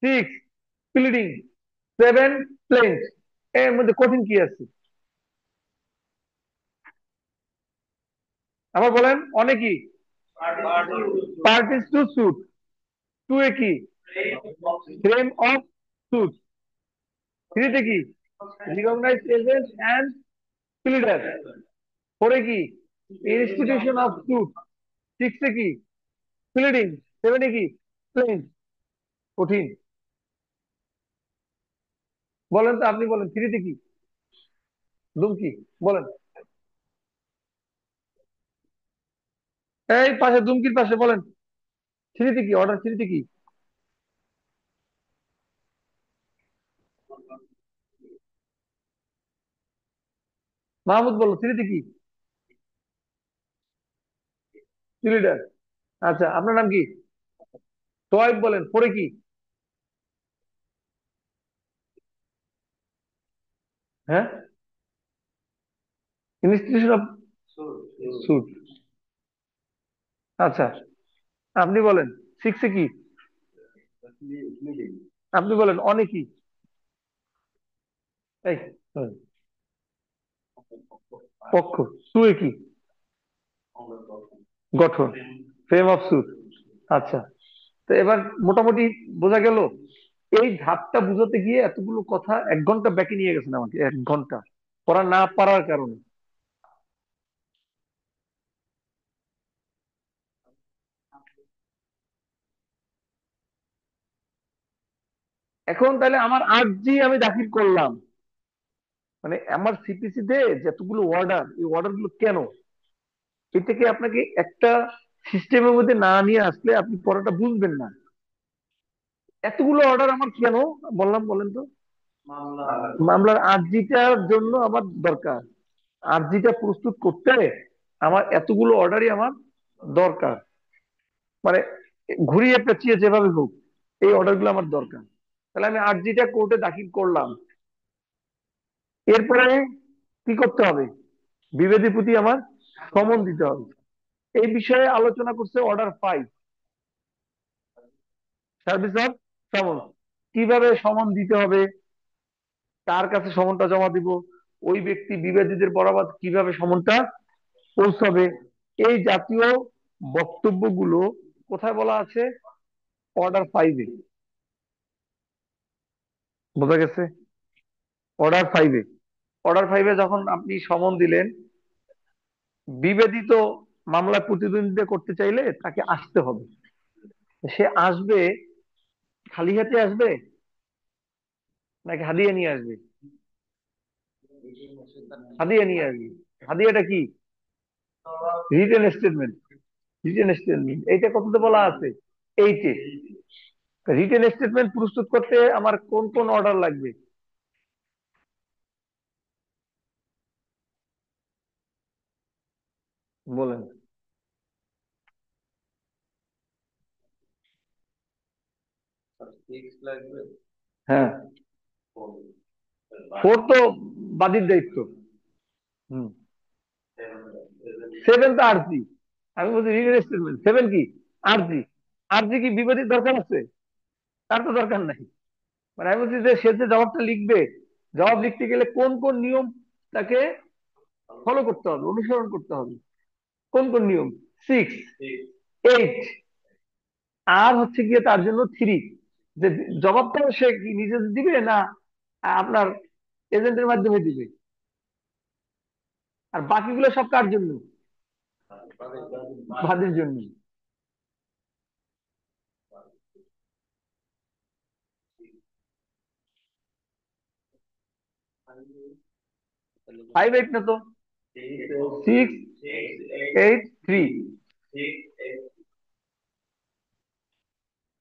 Six, pleading. Seven, plaint. এর মধ্যে কঠিন কি আছে? আবার বলেন, অনেকই। Parties to suit. টু এ কি? Frame of suit. থ্রিতে কি? Recognised agent and pleader. ফোরে কি? Institution of suit. সিক্সে কি? প্লিডিং। সেভেনে কি? প্লেন্ট। কঠিন। বলেন তো, আপনি বলেন, থ্রিতে কি? দুমকি, বলেন। এই পাশে, দুমকির পাশে বলেন, থ্রিতে কি? অর্ডার থ্রিতে কি? মাহমুদ বলো, থ্রিতে কি? লিডার। আচ্ছা, আপনার নাম কি? সোয়াইব, বলেন, পরে কি? হ্যাঁ, ইনস্টিটিউশন অফ সুট। আচ্ছা, আপনি বলেন, সিক্সে কি? আপনি বলেন, অনে কি? এই, হুম, পক্ষ। টু এ কি? গঠন, ফ্রেম অফ সুট। আচ্ছা, তো এবার মোটামুটি বোঝা গেল। এই ধাপটা বুঝাতে গিয়ে এতগুলো কথা 1 ঘন্টা ব্যাকে নিয়ে গেছেন আমাকে, 1 ঘন্টা পড়া না পারার কারণে। এখন তাহলে আমার আর্জি আমি দাখিল করলাম, মানে আমার সিপিসি তে যতগুলো অর্ডার, এই অর্ডার গুলো কেন? এটাকে আপনাকে একটা সিস্টেমের মধ্যে না নিয়ে আসলে আপনি পড়াটা বুঝবেন না। এতগুলো অর্ডার আমার কেন বললাম বলেন তো? মামলার আর্জিটার জন্য আমার দরকার। আর্জিটা প্রস্তুত করতে আমার এতগুলো অর্ডারই আমার দরকার। মানে ঘুরিয়ে পেঁচিয়ে যেভাবে হোক, এই অর্ডারগুলো আমার দরকার। তাহলে আমি আর্জিটা কোর্টে দাখিল করলাম। এরপরে কি করতে হবে? বিবাদীর প্রতি আমার সমন দিতে হবে। এই বিষয়ে আলোচনা করছে অর্ডার 5, সার্ভিস অফ সমন। কিভাবে সমন দিতে হবে, কার কাছে সমনটা জমা দিব, ওই ব্যক্তি বিবাদীদের বরাবর কিভাবে সমনটা পৌঁছাবে, এই জাতীয় বক্তব্যগুলো কোথায় বলা আছে? অর্ডার 5-এ। বোঝা গেছে? অর্ডার 5-এ। অর্ডার 5-এ যখন আপনি সমন দিলেন, বিবাদিত মামলায় প্রতিদ্বন্দ্বিতা করতে চাইলে তাকে আসতে হবে। সে আসবে খালি হাতে আসবে নাকি হাদিয়া নিয়ে আসবে? হাদিয়া নিয়ে আসবে। হাদিয়াটা কি? Written statement. রিটেন স্টেটমেন্ট এইটা কততে বলা আছে? এইটে। রিটেন স্টেটমেন্ট প্রস্তুত করতে আমার কোন কোন অর্ডার লাগবে বলেন? হ্যাঁ, ফোর তো বাদীর দায়িত্ব। হুম। সেভেন তো আরজি। আমি বলছি রিটেন স্টেটমেন্ট, সেভেন কি? আরজি। আরজি কি বিবাদীর দরকার আছে? তার তো দরকার নাই। মানে আমি বলছি যে সে যে জবাবটা লিখবে, জবাব লিখতে গেলে কোন কোন নিয়ম তাকে ফলো করতে হবে, অনুসরণ করতে হবে। কোন কোন নিয়ম? সিক্স, এইট, আর হচ্ছে গিয়ে তার জন্য থ্রি। যে জবাবটা সে কি নিজে দিবে না আপনার এজেন্টের মাধ্যমে দিবে? আর বাকিগুলো সব কার জন্য? বাদীর জন্য। ফাইভ এইট না তো, সিক্স এইট থ্রি।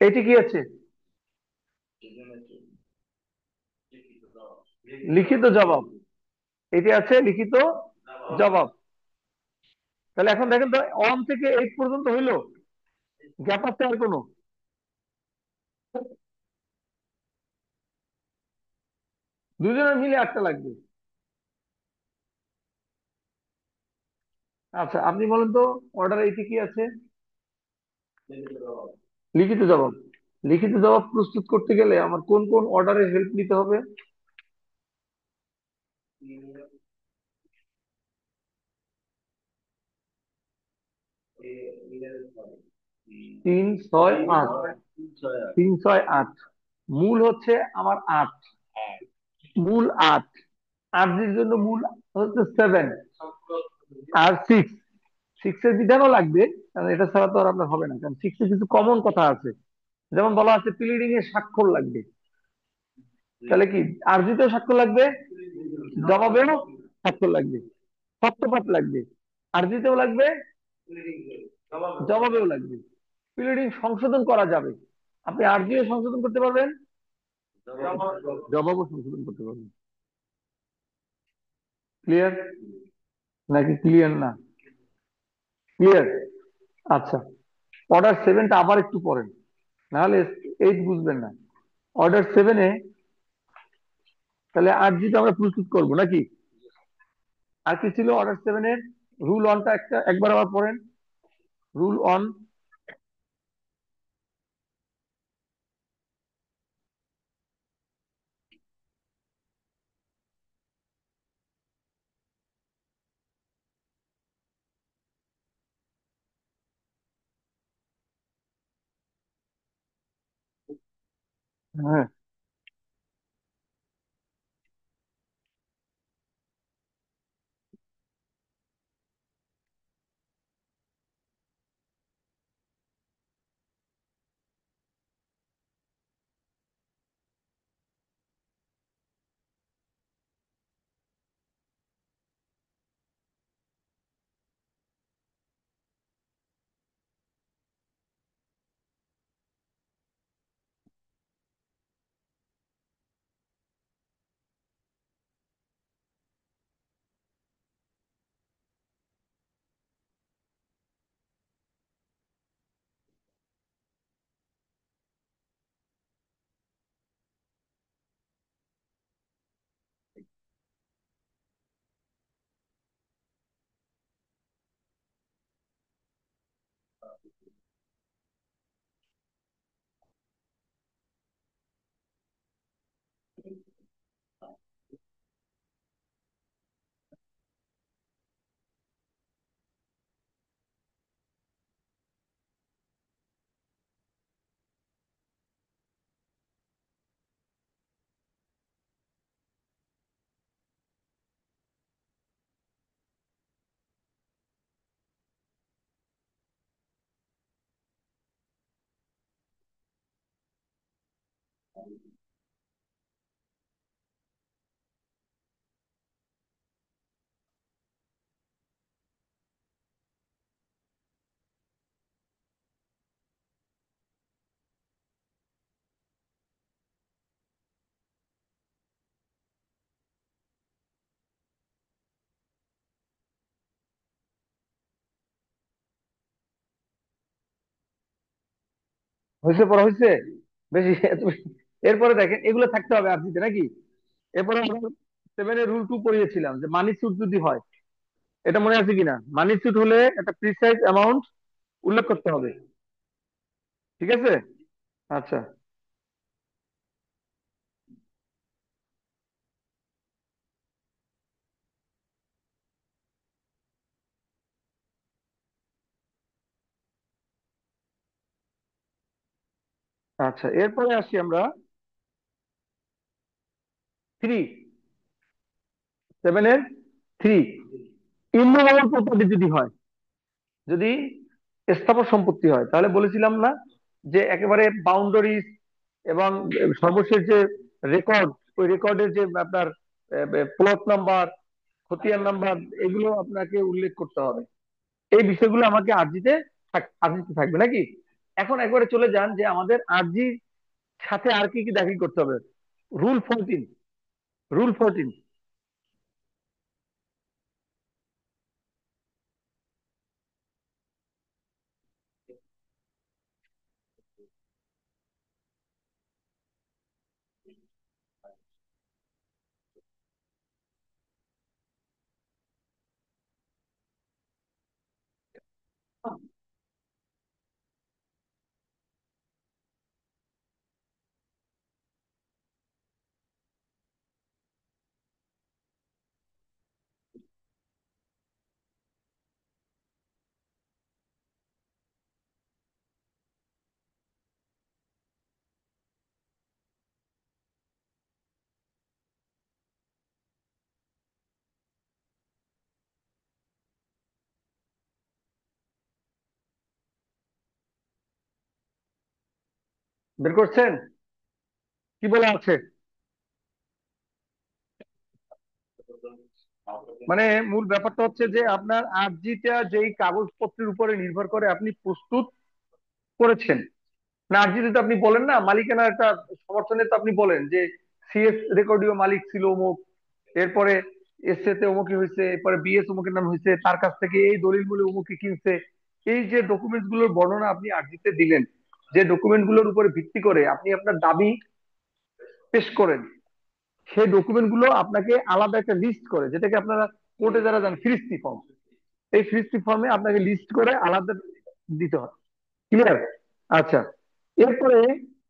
এটি কি আছে? লিখিত জবাব। এটি আছে লিখিত জবাব। তাহলে এখন দেখেন তো, ওয়ান থেকে এইট পর্যন্ত হইলো, গ্যাপ আছে আর কোনো? দুজনের মিলে আটটা লাগবে। আচ্ছা, আপনি বলেন তো, অর্ডার এইটি কি আছে? লিখিত জবাব। লিখিত জবাব প্রস্তুত করতে গেলে আমার কোন কোন অর্ডারের হেল্প নিতে হবে? তিন, ছয়, আট। তিন, ছয়, আট। মূল হচ্ছে আমার আট। মূল আট। আরজির জন্য মূল হচ্ছে সেভেন আর সিক্স। সিক্স এর বিধানও লাগবে, কারণ এটা ছাড়া তো আর আপনার হবে না, কারণ সিক্স এ কিছু কমন কথা আছে। যেমন বলা আছে প্লিডিং এ স্বাক্ষর লাগবে। তাহলে কি আরজিতেও স্বাক্ষর লাগবে, জবাবেও স্বাক্ষর লাগবে, সত্যপাঠ লাগবে, আরজিতেও লাগবে, জবাবেও লাগবে। প্লিডিং সংশোধন করা যাবে। আপনি আরজিও সংশোধন করতে পারবেন, জবাবও সংশোধন করতে পারবেন। ক্লিয়ার নাকি ক্লিয়ার না? ক্লিয়ার। আচ্ছা, অর্ডার সেভেনটা আবার একটু পড়েন, নাহলে এইট বুঝবেন না। অর্ডার সেভেনে তাহলে আরজিটা আমরা প্রস্তুত করবো নাকি? আর কি ছিল অর্ডার সেভেনের? রুল অনটা একটা একবার আবার পড়েন। Rule on. হ্যাঁ, হয়েছে, পড়া হয়েছে বেশি এরপরে দেখেন এগুলো থাকতে হবে আরজিতে নাকি। এরপরে আমরা 7 এর রুল 2 পড়িয়েছিলাম যে মানি স্যুট যদি হয়, এটা মনে আছে কিনা? মানি স্যুট হলে একটা প্রিসাইজ অ্যামাউন্ট উল্লেখ করতে হবে। ঠিক আছে। আচ্ছা। আচ্ছা, এরপরে আসি আমরা 3, 7 এর 3, ইমুভেবল প্রপার্টি যদি হয়, যদি স্থাবর সম্পত্তি হয়, তাহলে বলেছিলাম না যে একেবারে বাউন্ডারিজ এবং সর্বশেষ যে রেকর্ড, ওই রেকর্ডের যে আপনার প্লট নাম্বার, খতিয়ান নাম্বার, এগুলো আপনাকে উল্লেখ করতে হবে। এই বিষয়গুলো আমাকে আরজিতে আরজিতে থাকবে নাকি। এখন একবারে চলে যান যে আমাদের আরজির সাথে আর কি কি দাখিল করতে হবে। Rule 14, rule 14। বের করছেন? কি বলা আছে? মানে মূল ব্যাপারটা হচ্ছে যে আপনার আরজিটা যেই কাগজপত্রের উপরে নির্ভর করে আপনি প্রস্তুত করেছেন। না, আরজিতে তো আপনি বলেন না মালিকানার একটা সমর্থনে তো আপনি বলেন যে সিএস রেকর্ডীয় মালিক ছিল অমুক, এরপরে এসএ তে অমুকি হয়েছে, এরপরে বিএস অমুকের নাম হয়েছে, তার কাছ থেকে এই দলিল মূল্য অমুকি কিনছে। এই যে ডকুমেন্টস গুলোর বর্ণনা আপনি আরজিতে দিলেন, যে ডকুমেন্ট গুলোর উপরে ভিত্তি করে আপনি আপনার দাবি পেশ করেন, সেই ডকুমেন্ট গুলো আপনাকে আলাদা একটা লিস্ট করে, যেটাকে আপনারা কোর্টে যারা যান ফিরিস্তি ফর্ম, এই ফিরিস্তি ফর্মে আপনাকে লিস্ট করে আলাদা দিতে হয়। ক্লিয়ার? আচ্ছা। এরপরে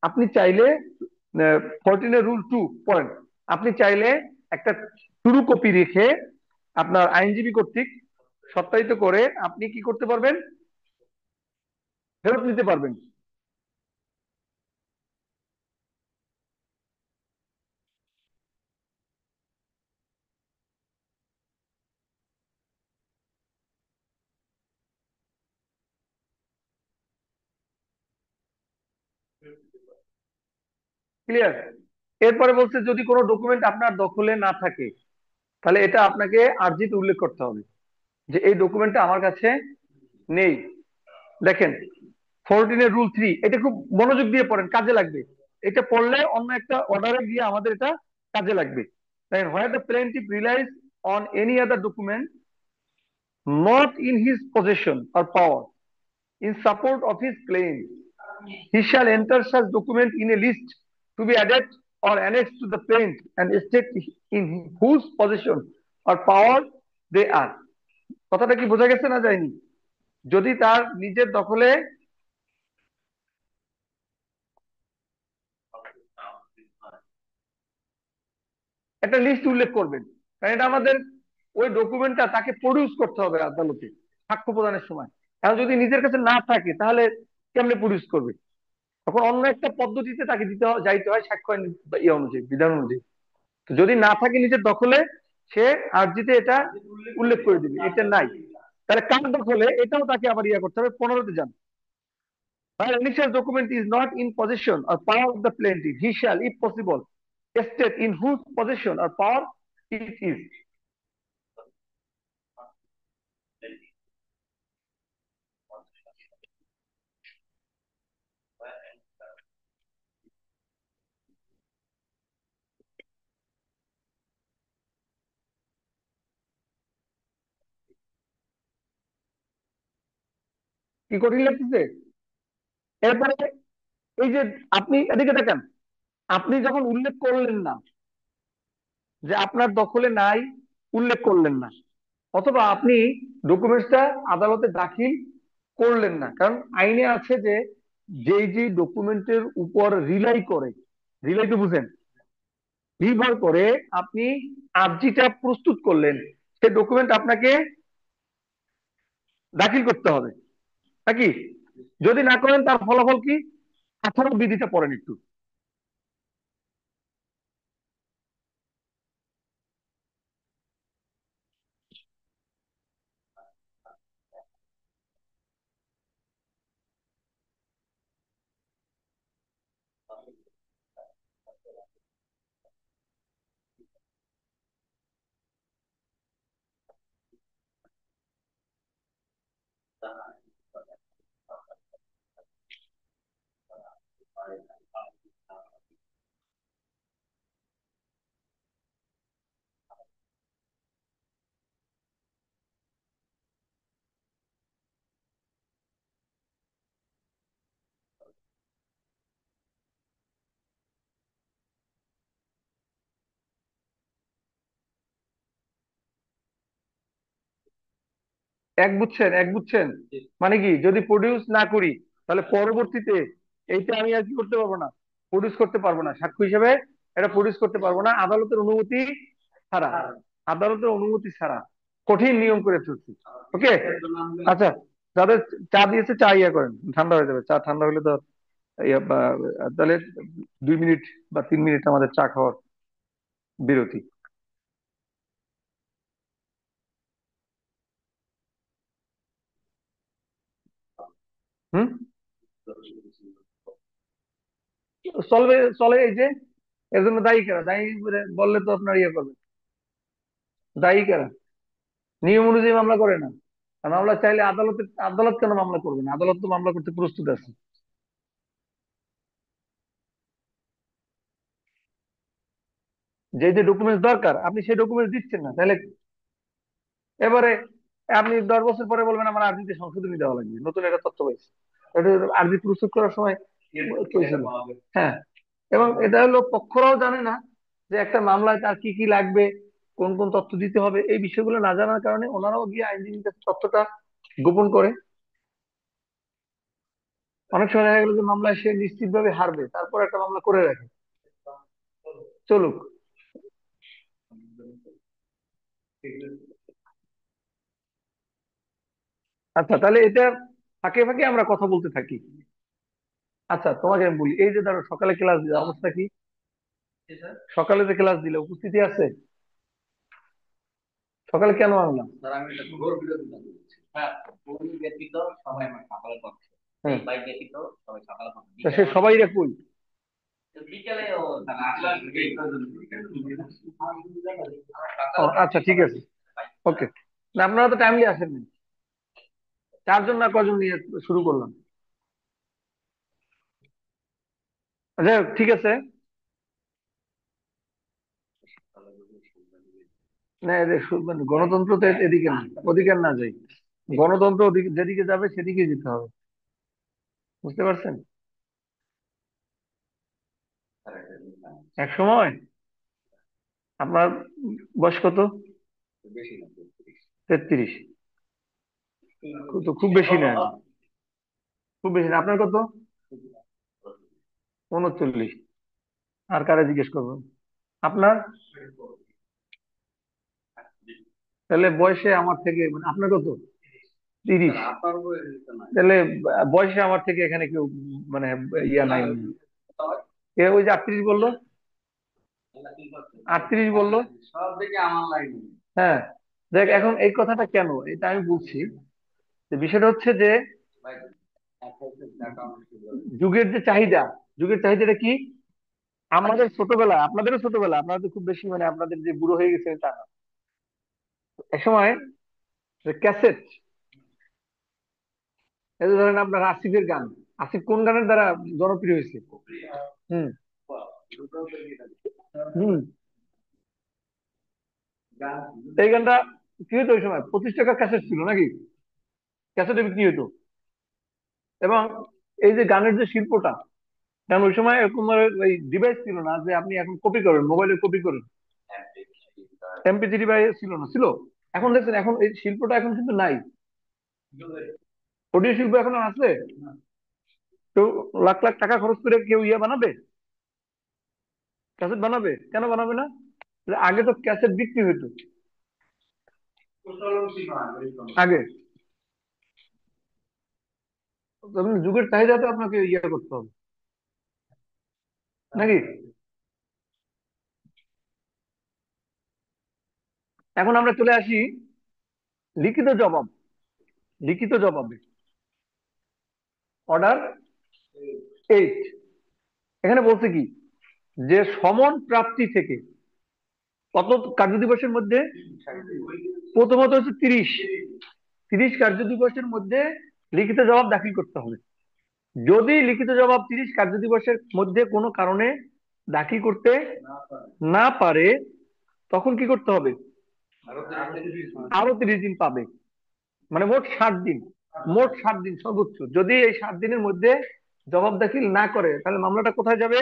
আপনি চাইলে 14 এর রুল 2 পড়েন। আপনি চাইলে একটা ট্রু কপি রেখে আপনার আইনজীবী কর্তৃক সত্যায়িত করে আপনি কি করতে পারবেন? ফেরত নিতে পারবেন। ক্লিয়ার? এরপরে বলছে যদি কোনো ডকুমেন্ট আপনার দখলে না থাকে, তাহলে এটা আপনাকে আরজিতে উল্লেখ করতে হবে যে এই ডকুমেন্টটা আমার কাছে নেই। দেখেন 14 এর রুল 3, এটা খুব মনোযোগ দিয়ে পড়েন, কাজে লাগবে। এটা পড়লে অন্য একটা অর্ডারে গিয়ে আমাদের এটা কাজে লাগবে। দেখেন, where the plaintiff relies on any other document not in his possession or power in support of his claim, he shall enter such document in a list to be added or annexed to the plaint and state in whose possession or power they are. কথাটা কি বোঝা গেছে না যায়নি? যদি তার নিজের দখলে একটা লিস্ট উল্লেখ করবেন, কারণ এটা আমাদের ওই ডকুমেন্টটা তাকে প্রডিউস করতে হবে আদালতে সাক্ষ্য প্রদানের সময়। এখন যদি নিজের কাছে না থাকে তাহলে কেমনে প্রডিউস করবে? তখন অন্য একটা পদ্ধতিতে তাকে যাইতে হয় সাক্ষ্য আইন বা ইয়ে অনুযায়ী, বিধান অনুযায়ী। তো যদি না থাকে নিজের দখলে, সে আর্জিতে এটা উল্লেখ করে দিবে এটা নাই। তাহলে কার দখলে এটাও তাকে আবার ইয়ে করতে হবে। 15-তে যান। While initial document is not in possession or power of the plaintiff, he shall, if possible, state in whose possession or power it is. কি কঠিন লাগতেছে? এরপরে এই যে আপনি এদিকে দেখেন, আপনি যখন উল্লেখ করলেন না যে আপনার দখলে নাই, উল্লেখ করলেন না, অথবা আপনি ডকুমেন্টসটা আদালতে দাখিল করলেন না, কারণ আইনে আছে যে যেই যে ডকুমেন্টের উপর রিলাই করে, রিলাই তো বুঝেন, নির্ভর করে আপনি আর্জিটা প্রস্তুত করলেন, সে ডকুমেন্ট আপনাকে দাখিল করতে হবে নাকি? যদি না করেন তার ফলাফল কি? 18 বিধিটা পড়েন একটু। এক বুঝছেন, এক বুঝছেন, মানে কি, যদি প্রডিউস না করি তাহলে পরবর্তীতে এইটা আমি আর কি করতে পারবো না, প্রডিউস করতে পারবো না, সাক্ষ্য হিসেবে এটা প্রডিউস করতে পারবো না আদালতের অনুমতি ছাড়া। আদালতের অনুমতি ছাড়া কঠিন নিয়ম করে ফেলছি। ওকে, আচ্ছা, যাদের চা দিয়েছে চা ইয়া করেন, ঠান্ডা হয়ে যাবে, চা ঠান্ডা হলে তো তাহলে 2 মিনিট বা 3 মিনিট আমাদের চা খাওয়ার বিরতি। হুম, চলবে, চলে। এই যে এর জন্য দায়ী কারা? দায়ী বললে তো আপনার ইয়ে করবে। দায়ী কারা? নিয়ম অনুযায়ী মামলা করে না। আর মামলা চাইলে আদালতে, আদালত কেন মামলা করবে না? আদালত তো মামলা করতে প্রস্তুত আছে। যে যে ডকুমেন্টস দরকার আপনি সেই ডকুমেন্টস দিচ্ছেন না, তাহলে এবারে আপনি 10 বছর পরে বলবেন আমার আর্জিতে সংশোধনী দেওয়া লাগবে, নতুন একটা তথ্য পাইছে। এটা আর্জি প্রস্তুত করার সময় হয়েছিল। হ্যাঁ, এবং এটা হলো পক্ষরাও জানে না যে একটা মামলায় তার কি কি লাগবে, কোন কোন তথ্য দিতে হবে, এই বিষয়গুলো না জানার কারণে ওনারাও গিয়ে আইনজীবীর কাছে তথ্যটা গোপন করে। অনেক সময় দেখা গেল যে মামলায় সে নিশ্চিতভাবে হারবে, তারপর একটা মামলা করে রাখে, চলুক। আচ্ছা, তাহলে এটা ফাঁকে ফাঁকে আমরা কথা বলতে থাকি। আচ্ছা, তোমাকে আমি বলি, এই যে ধরো সকালে ক্লাস দিলে অবস্থা কি? সকালে যে ক্লাস দিলে উপস্থিতি আছে? সকালে কেন আনলাম? হ্যাঁ, তা সে সবাই রে কই? ও, আচ্ছা, ঠিক আছে, ওকে। না, আপনারা তো টাইমলি আসেননি। 4 জন না কজন নিয়ে শুরু করলাম? আচ্ছা, ঠিক আছে। না, মানে গণতন্ত্র তো এদিকে না, ওদিকে না যাই। গণতন্ত্র যেদিকে যাবে সেদিকে যেতে হবে, বুঝতে পারছেন? এক সময় আপনার বয়স কত? 33? তো খুব বেশি না, খুব বেশি না। আপনার কত? 39? আর কারে জিজ্ঞেস করবেন? আপনার? তাহলে বয়সে আমার থেকে, মানে আপনার কত? 30? তাহলে বয়সে আমার থেকে এখানে কেউ মানে ইয়া নাই। এ ওই যে 38 বললো, 38 বললো। হ্যাঁ, দেখ এখন এই কথাটা কেন, এটা আমি বলছি যে বিষয়টা হচ্ছে যে যুগের যে চাহিদা, যুগের চাহিদাটা কি? আমাদের ছোটবেলা, আপনাদেরও ছোটবেলা, আপনারা তো খুব বেশি মানে আপনাদের যে বুড়ো হয়ে গেছে তা না। এক সময় ক্যাসেট, এই যে ধরেন আপনার আসিফের গান, আসিফ কোন গানের দ্বারা জনপ্রিয় হয়েছে? হুম। হুম। এই গানটা কি হতো ওই সময়? 25 টাকা ক্যাসেট ছিল নাকি? ক্যাসেটে বিক্রি হতো। এবং এই যে গানের যে শিল্পটা, কারণ ওই সময় এরকম ওই ডিভাইস ছিল না যে আপনি এখন কপি করেন, মোবাইলে কপি করেন, MP3 ডিভাইস ছিল না, ছিল। এখন দেখছেন, এখন এই শিল্পটা এখন কিন্তু নাই। অডিও শিল্প এখন আর আছে? কেউ লাখ লাখ টাকা খরচ করে কেউ ইয়ে বানাবে, ক্যাসেট বানাবে? কেন বানাবে না? আগে তো ক্যাসেট বিক্রি হইতো আগে। তখন যুগের চাহিদাতে আপনাকে ইয়ে করতে হবে নাকি? এখন আমরা চলে আসি লিখিত জবাব, লিখিত জবাবে। অর্ডার 8, এখানে বলছে কি যে সমন প্রাপ্তি থেকে কত কার্য দিবসের মধ্যে? প্রথমত হচ্ছে 30, 30 কার্য দিবসের মধ্যে লিখিত জবাব দাখিল করতে হবে। যদি লিখিত জবাব 30 কার্য দিবসের মধ্যে কোনো কারণে দাখিল করতে না পারে, তখন কি করতে হবে? আরো 30 দিন পাবে। মানে মোট 60 দিন, মোট 60 দিন সর্বোচ্চ। যদি এই 7 দিনের মধ্যে জবাব দাখিল না করে, তাহলে মামলাটা কোথায় যাবে?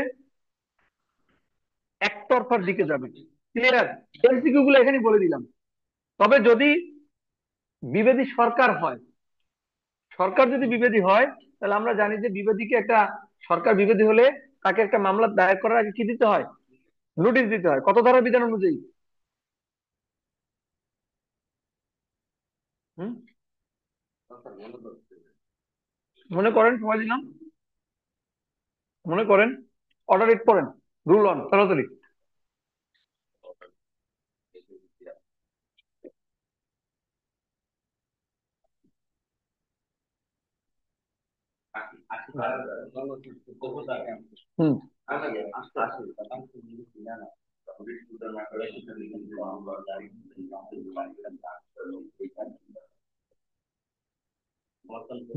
একতরফার দিকে যাবে। ক্লিয়ার? এমসিকিউ গুলো এখানে বলে দিলাম। তবে যদি বিবাদী সরকার হয়, সরকার যদি বিবাদী হয়, তাহলে আমরা জানি যে বিবাদীকে একটা, সরকার বিবাদী হলে তাকে একটা মামলা দায়ের করার আগে কি দিতে হয়? নোটিশ দিতে হয়। কত ধারা বিধান অনুযায়ী? হুম, মনে করেন, সময় দিলাম, মনে করেন। অর্ডার ইট করেন, রুল অন, তাড়াতাড়ি। হুম।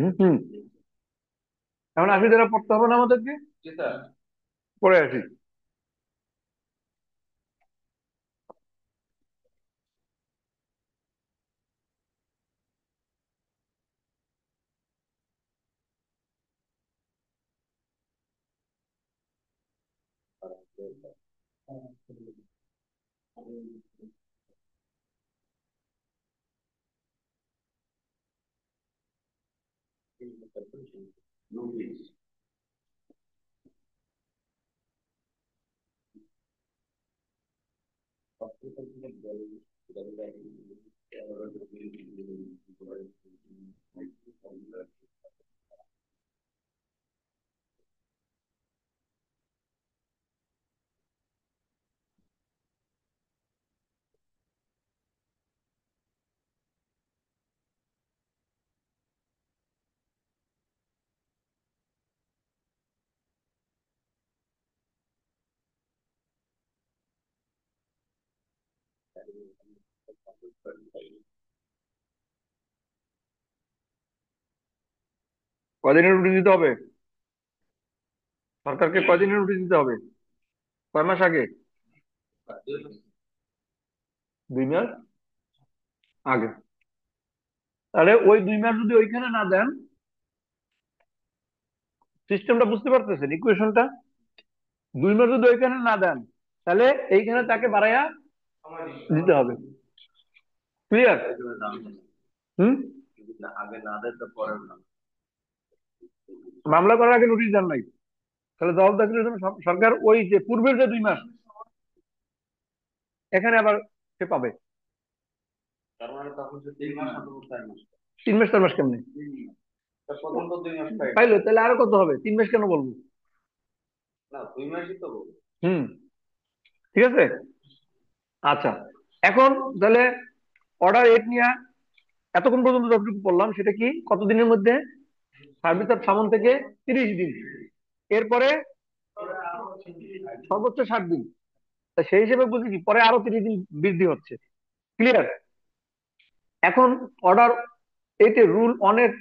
হুম। হুম। এখন আসি, যারা পড়তে হবে না আমাদেরকে, পড়ে আসি। কয়দিনের নোটিশ দিতে হবে? সরকারকে কয়দিনের নোটিশ দিতে হবে? কয় মাস আগে? 2 মাস আগে। তাহলে ওই 2 মাস যদি ওইখানে না দেন, সিস্টেমটা বুঝতে পারতেছেন, ইকুয়েশনটা? 2 মাস যদি ওইখানে না দেন, তাহলে এইখানে তাকে বাড়াইয়া দিতে হবে। ক্লিয়ার? হুম। মামলা করার আগে নোটিশ দেন নাই, তাহলে জবাব দাখিলের জন্য সরকার ওই যে পূর্বের যে 2 মাস এখানে আবার সে পাবে। 3 মাস 4 মাস কেমনে পাইলো? তাহলে আরো কত হবে? 3 মাস কেন বলবো? হুম। ঠিক আছে। আচ্ছা, এখন তাহলে অর্ডার 8 নিয়ে এতক্ষণ পর্যন্ত যতটুকু বললাম সেটা কি, কতদিনের মধ্যে? সার্ভিস অফ সামন থেকে 30 দিন, এরপরে সর্বোচ্চ 60 দিন। তা সেই হিসেবে বুঝি কি পরে আরো 30 দিন বৃদ্ধি হচ্ছে। ক্লিয়ার? এখন অর্ডার এইটে রুল অনের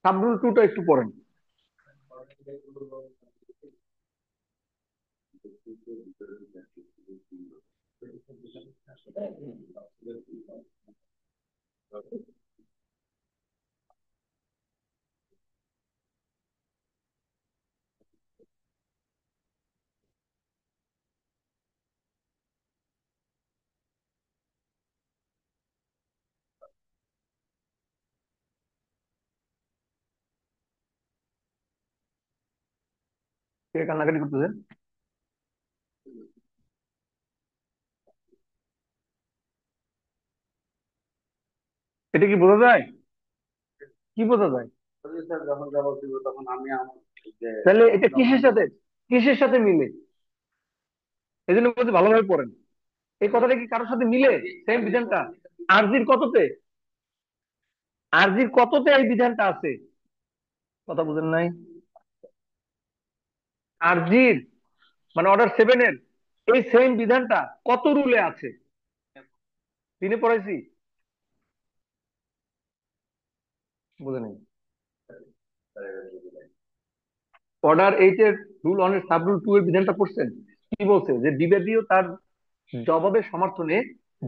সাব রুল টুটা একটু পড়েন। কে কান্নাকাটি করতেছেন? এটা কি বোঝা যায়? কি বোঝা যায়? স্যার যখন জবাব দিব তখন আমি যে তাহলে এটা কিসের সাথে মিলে? এই জন্য বলছি ভালোভাবে পড়েন। এই কথাটা কি কারোর সাথে মিলে? সেম বিধানটা আরজির কততে? আরজির কততে এই বিধানটা আছে? কথা বুঝেন নাই? আরজির মানে অর্ডার 7 এর এই সেম বিধানটা কত রুলে আছে? তিনি পড়াইছি? বুঝে নেই? অর্ডার 8 এর রুল অনের সাব রুল 2 এর বিধানটা পড়ছেন? কি বলছে যে বিবাদীয় তার জবাবের সমর্থনে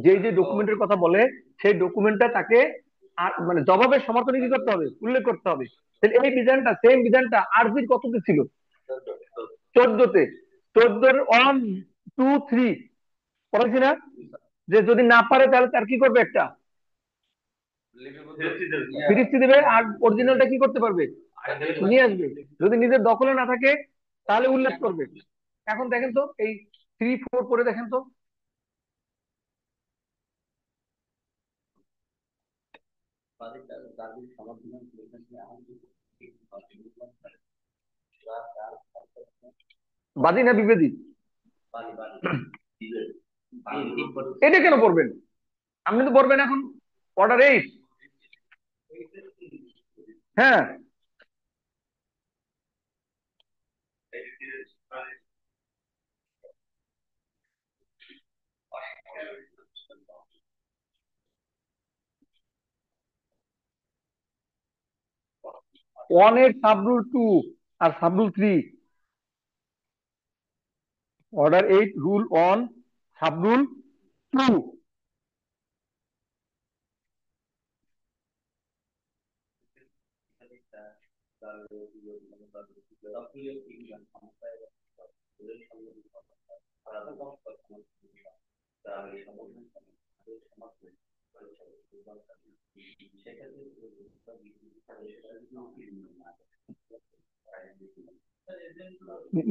যে যে ডকুমেন্টের কথা বলে সেই ডকুমেন্টটা তাকে মানে জবাবের সমর্থনে কি করতে হবে? উল্লেখ করতে হবে। তাহলে এই বিধানটা সেম বিধানটা আরজির কততে ছিল? 14তে। 14-1-2-3 পড়াইছি না? যে যদি না পারে তাহলে তার কি করবে? একটা ফিরিস্তি দেবে, আর অরিজিনালটা কি করতে পারবে? নিয়ে আসবে। যদি নিজের দখলে না থাকে তাহলে উল্লেখ করবে। এখন দেখেন তো এই 3-4 পরে দেখেন তো। বাদী না বিবাদী? এটা কেন পড়বেন? আপনি তো পড়বেন এখন অর্ডার 8। হ্যাঁ, 1 এর সাবরুল 2 আর subrule 3। Order 8 rule one subrule 2।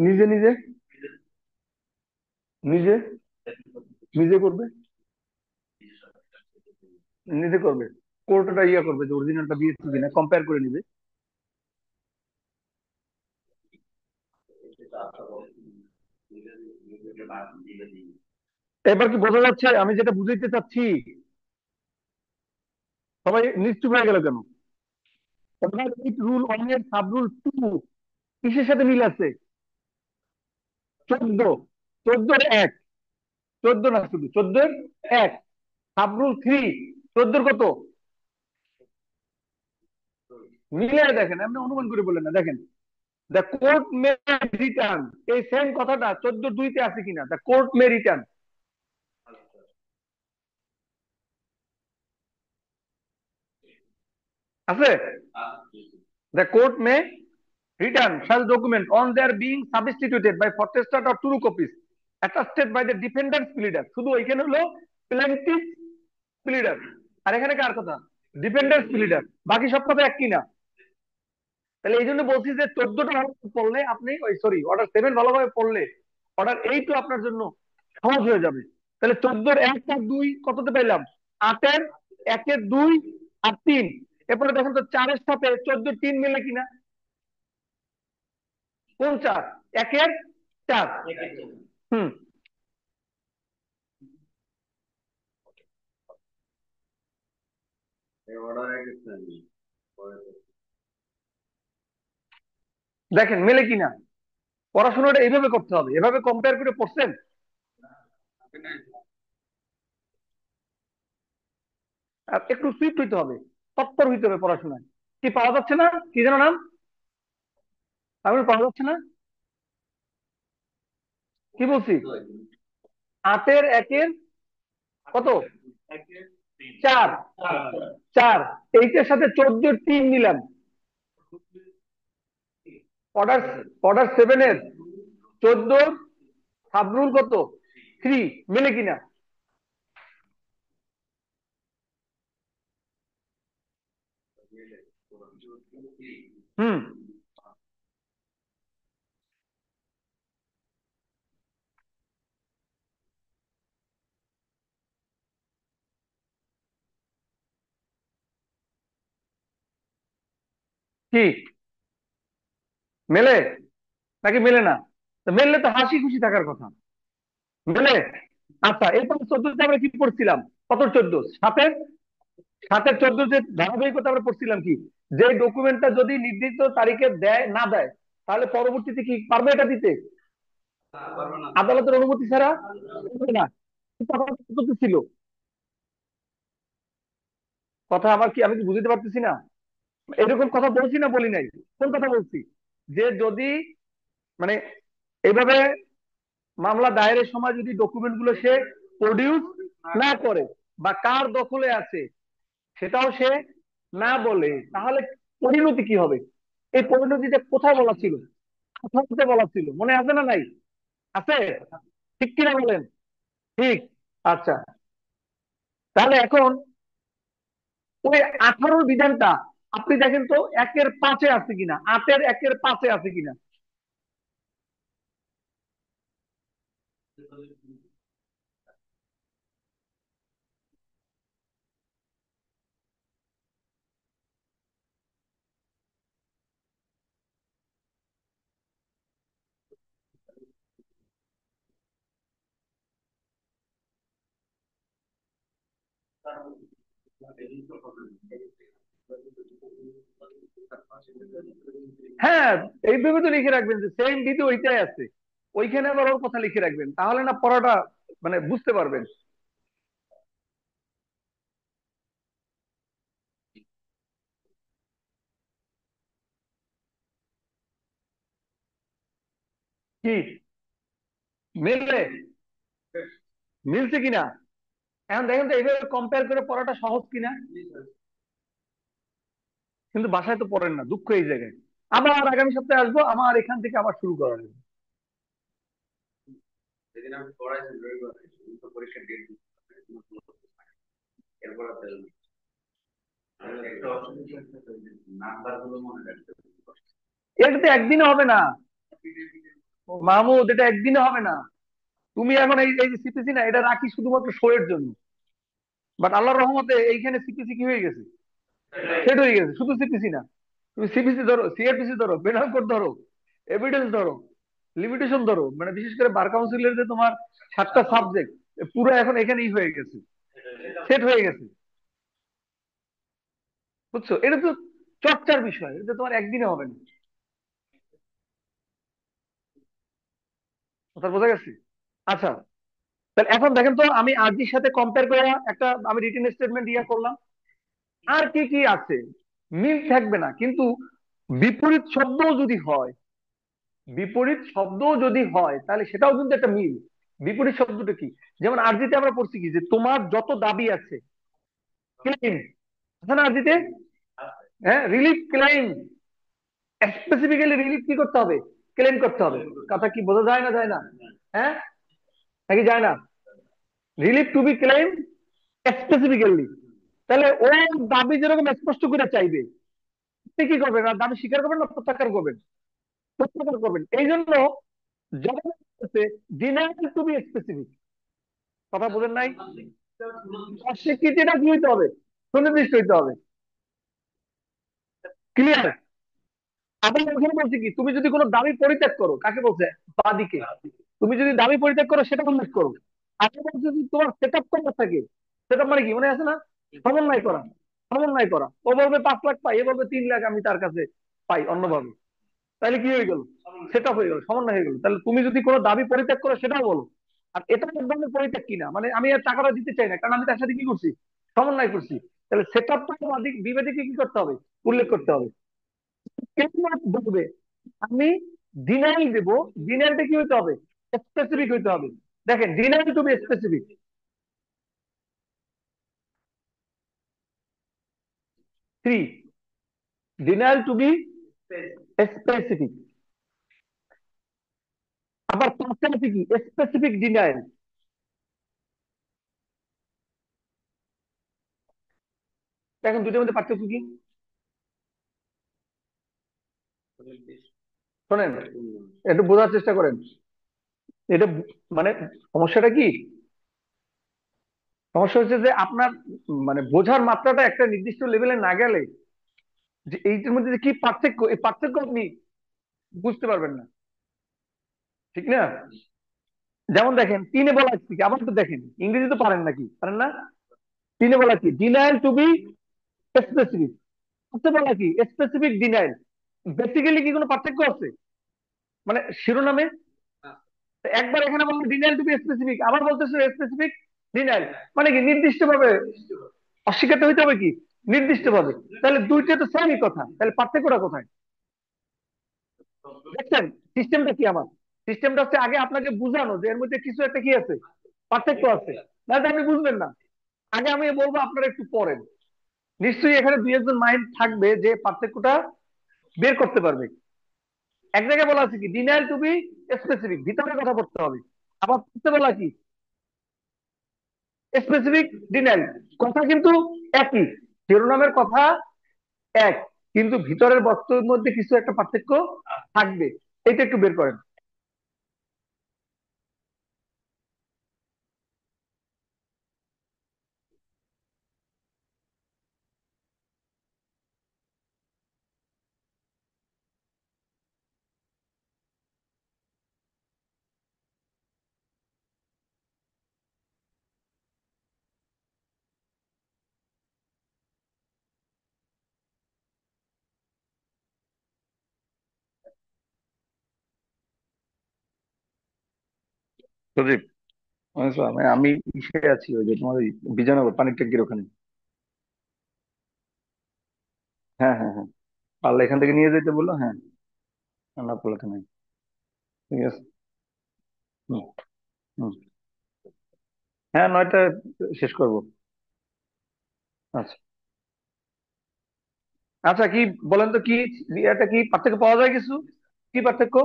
নিজে নিজে নিজে নিজে করবে, নিজে করবে। কোর্টটা ইয়া করবে যে অরিজিনালটা দিয়েছে কিনা কম্পেয়ার করে নিবে। এবার কি বোঝা যাচ্ছে আমি যেটা বুঝাইতে চাচ্ছি? সবাই নিশ্চুপ হয়ে গেল কেন? অর্ডার 8 রুল অনের সাবরুল 2 কিসের সাথে মিল আছে? 14, 14-1, 14 না, শুধু 14-1। সাবরুল 3 14 কত? মিলে দেখেন, আপনি অনুমান করে বললেন না, দেখেন। দ্য কোর্ট মে রিটার্ন, এই সেম কথাটা 14-2-তে আছে কিনা? দ্য কোর্ট মে রিটার্ন আছে? The court May return shall document on their being substituted by photostat or true copies attested by the defendant's pleader। শুধু ওইখানে হলো প্লেন্টিভ প্লিডার, আর এখানে কার কথা? Dependence pleader. বাকি সব কথা এক কিনা? তাহলে এই জন্য বলছি যে 14টা ভালোভাবে পড়লে আপনি ওই সরি অর্ডার 7 ভালোভাবে পড়লে অর্ডার 8 আপনার জন্য সহজ হয়ে যাবে। তাহলে 14-1 আর 2 কততে পেলাম? 8-এর 1-এর 2 আর 3। এরপরে দেখেন তো 4-এর সাথে 14-3 মিলে কিনা? কোন 4? 1-এর 4। হুম। অর্ডার দেখেন মেলে কিনা। পড়াশোনাটা এইভাবে করতে হবে, এভাবে কম্পেয়ার করে পড়ছেন। আর একটু সুইফট হইতে হবে, তৎপর হইতে হবে পড়াশোনায়। কি পাওয়া যাচ্ছে না, কি যেন নাম, আমি পাওয়া যাচ্ছে না, কি বলছি? আটের একের কত? চার। চার। এইটার সাথে 14 নিলাম। অর্ডার, অর্ডার 7-এর 14, সাবরুল কত? 3। মেলে কিনা? হুম। কি মেলে নাকি মেলে না? তো মেললে তো হাসি খুশি থাকার কথা। মেলে। আচ্ছা, এরপর 14তে আমরা কি পড়ছিলাম? কত 14? সাতের, 14 যে ধারাবাহিকতা আমরা পড়ছিলাম কি, যে ডকুমেন্টটা যদি নির্দিষ্ট তারিখে দেয় না দেয়, তাহলে পরবর্তীতে কি পারবে এটা দিতে? আদালতের অনুমতি ছাড়া পারবে না। কথা ছিল। কথা আমার কি, আমি কি বুঝতে পারতেছি না? এরকম কথা বলছি না বলি নাই? কোন কথা বলছি? যে যদি মানে এইভাবে মামলা দায়েরের সময় যদি ডকুমেন্ট গুলো সে প্রডিউস না করে, বা কার দখলে আছে সেটাও সে না বলে, তাহলে পরিণতি কি হবে? এই পরিণতিটা কোথায় বলা ছিল? কোথাতে বলা ছিল, মনে আছে না নাই? আছে? ঠিক কিনা বলেন? ঠিক। আচ্ছা, তাহলে এখন ওই 18 বিধানটা আপনি দেখেন তো, 1-5 আছে কিনা, 8-এর 1-5 আছে কিনা। হ্যাঁ, এইভাবে তো লিখে রাখবেন যে সেম বিধি ওইটাই আছে, ওইখানে আবার ওর কথা লিখে রাখবেন, তাহলে না পড়াটা মানে বুঝতে পারবেন। কি মিলবে? মিলছে কিনা? এখন দেখেন তো এইভাবে কম্পেয়ার করে পড়াটা সহজ কিনা। কিন্তু বাসায় তো পড়েন না, দুঃখ এই জায়গায়। আবার আগামী সপ্তাহে আসবো, আমার এখান থেকে আবার শুরু করা যাবে। সেদিন আমি পড়াইছি রবিবার, তো পরীক্ষার ডেট এরপর আর দেয়নি। আর একটা অসুবিধা হচ্ছে নাম্বার গুলো মনে রাখতে হবে। এটা তো একদিনে হবে না মাহমুদ, এটা একদিনে হবে না। তুমি এখন এই এই যে সিপিসি না, এটা রাখি শুধুমাত্র শো এর জন্য। বাট আল্লাহর রহমতে এইখানে সিপিসি কি হয়ে গেছে, সেট হয়ে গেছে। শুধু সিপিসি না, তুমি সিপিসি ধরো, সিআরপিসি ধরো, পেনাল কোড ধরো, এভিডেন্স ধরো, লিমিটেশন ধরো, মানে বিশেষ করে বার কাউন্সিলের যে তোমার 7টা সাবজেক্ট, পুরো এখন এখানেই হয়ে গেছে, সেট হয়ে গেছে। বুঝছো? এটা তো চর্চার বিষয়, এটা তোমার একদিনে হবে না। কথা বোঝা গেছে? আচ্ছা, তাহলে এখন দেখেন তো, আমি আরজির সাথে কম্পেয়ার করে একটা আমি রিটেন স্টেটমেন্ট ইয়া করলাম। আর কি কি আছে? মিল থাকবে না, কিন্তু বিপরীত শব্দও যদি হয়, বিপরীত শব্দও যদি হয় তাহলে সেটাও কিন্তু একটা মিল। বিপরীত শব্দটা কি? যেমন আরজিতে আমরা পড়ছি কি, যে তোমার যত দাবি আছে, ক্লেম আছে না আরজিতে? হ্যাঁ, রিলিফ ক্লেম, স্পেসিফিক্যালি রিলিফ কি করতে হবে? ক্লেম করতে হবে। কথা কি বোঝা যায় না, যায় না? হ্যাঁ, নাকি যায় না? Relief to be claim specifically. তাহলে ও দাবি যেরকম স্পষ্ট করে চাইবে, আপনি কি করবেন? আর দাবি স্বীকার করবেন না প্রত্যাখ্যান করবেন? প্রত্যাখ্যান করবেন। এই জন্য জবাবে ডিনায়াল টু বি স্পেসিফিক। কথা বোঝেন নাই? অস্বীকৃতিটা কি হইতে হবে? সুনির্দিষ্ট হইতে হবে। ক্লিয়ার? আপনি ওখানে বলছি কি, তুমি যদি কোনো দাবি পরিত্যাগ করো, কাকে বলছে? বাদীকে। তুমি যদি দাবি পরিত্যাগ করো সেটা উল্লেখ করো। আপনি বলছে যদি তোমার সেট আপ করা থাকে, সেট আপ মানে কি মনে আছে না? সমন্বয় করা। সমন্বয় করা, ও বলবে 5 লাখ পাই, এ বলবে 3 লাখ আমি তার কাছে পাই অন্যভাবে। তাহলে কি হয়ে গেল? সেটা হয়ে গেল, সমন্বয় হয়ে গেল। তাহলে তুমি যদি কোনো দাবি পরিত্যাগ করো সেটাও বলো। আর এটা এক ধরনের পরিত্যাগ কিনা, মানে আমি আর টাকাটা দিতে চাই না, কারণ আমি তার সাথে কি করছি, সমন্বয় করছি। তাহলে সেটারটা বিবাদীকে কি করতে হবে, উল্লেখ করতে হবে। কেন বলবে আমি ডিনাইল দেবো, ডিনাইলটা কি হতে হবে, স্পেসিফিক হইতে হবে। দেখেন, denial to be specific. 3, denial to be specific. আবার পাঁচটা আছে কি, স্পেসিফিক ডিনাইল। এখন দুটোর মধ্যে পার্থক্য কি? শোনেন, একটু বোঝার চেষ্টা করেন। এটা মানে সমস্যাটা কি, সমস্যা হচ্ছে যে আপনার মানে বোঝার মাত্রাটা একটা নির্দিষ্ট লেভেলে না গেলে যে এইটার মধ্যে যে কি পার্থক্য, এই পার্থক্য আপনি বুঝতে পারবেন না, ঠিক না? যেমন দেখেন, তিনে বলা আছে কি, আবার তো দেখেন, ইংরেজি তো পারেন নাকি, পারেন না? তিনে বলা কি, ডিনাইল টু বি স্পেসিফিক। করতে বলা কি, স্পেসিফিক ডিনাইল। বেসিক্যালি কি কোনো পার্থক্য আছে, মানে শিরোনামে? তো একবার এখানে বললো ডিনাইল টু বি স্পেসিফিক, আবার বলতেছে স্পেসিফিক ডিনাইল, মানে কি নির্দিষ্ট ভাবে অস্বীকার হইতে হবে কি, নির্দিষ্ট ভাবে। তাহলে দুইটা তো সেমই কথা, তাহলে পার্থক্যটা কোথায়? দেখছেন সিস্টেমটা কি আমার? সিস্টেমটা হচ্ছে আগে আপনাকে বুঝানো যে এর মধ্যে কিছু একটা কি আছে, পার্থক্য আছে, নাহলে আপনি বুঝবেন না। আগে আমি বলবো, আপনারা একটু পড়েন, নিশ্চয়ই এখানে দুই একজন মাইন্ড থাকবে যে পার্থক্যটা বের করতে পারবে। এক জায়গায় বলা আছে কি, ডিনাইল টু বি স্পেসিফিক, ভিতরে কথা বলতে হবে। আবার করতে বলা কি, স্পেসিফিক ডিনাইল। কথা কিন্তু একই, শিরোনামের কথা এক, কিন্তু ভিতরের বস্তুর মধ্যে কিছু একটা পার্থক্য থাকবে। এটা একটু বের করেন। সুদীপ, আমি ইসে আছি, ওই যে তোমার ওই বিজয়নগর পানির ট্যাঙ্কির ওখানে। হ্যাঁ হ্যাঁ হ্যাঁ, পারলে এখান থেকে নিয়ে যেতে বললো, হ্যাঁ। না পারলে তো নাই, ঠিক আছে। হুম, হুম। হ্যাঁ, 9টা শেষ করবো। আচ্ছা, আচ্ছা, কি বলেন তো, কি এটা কি পার্থক্য পাওয়া যায় কিছু, কি পার্থক্য?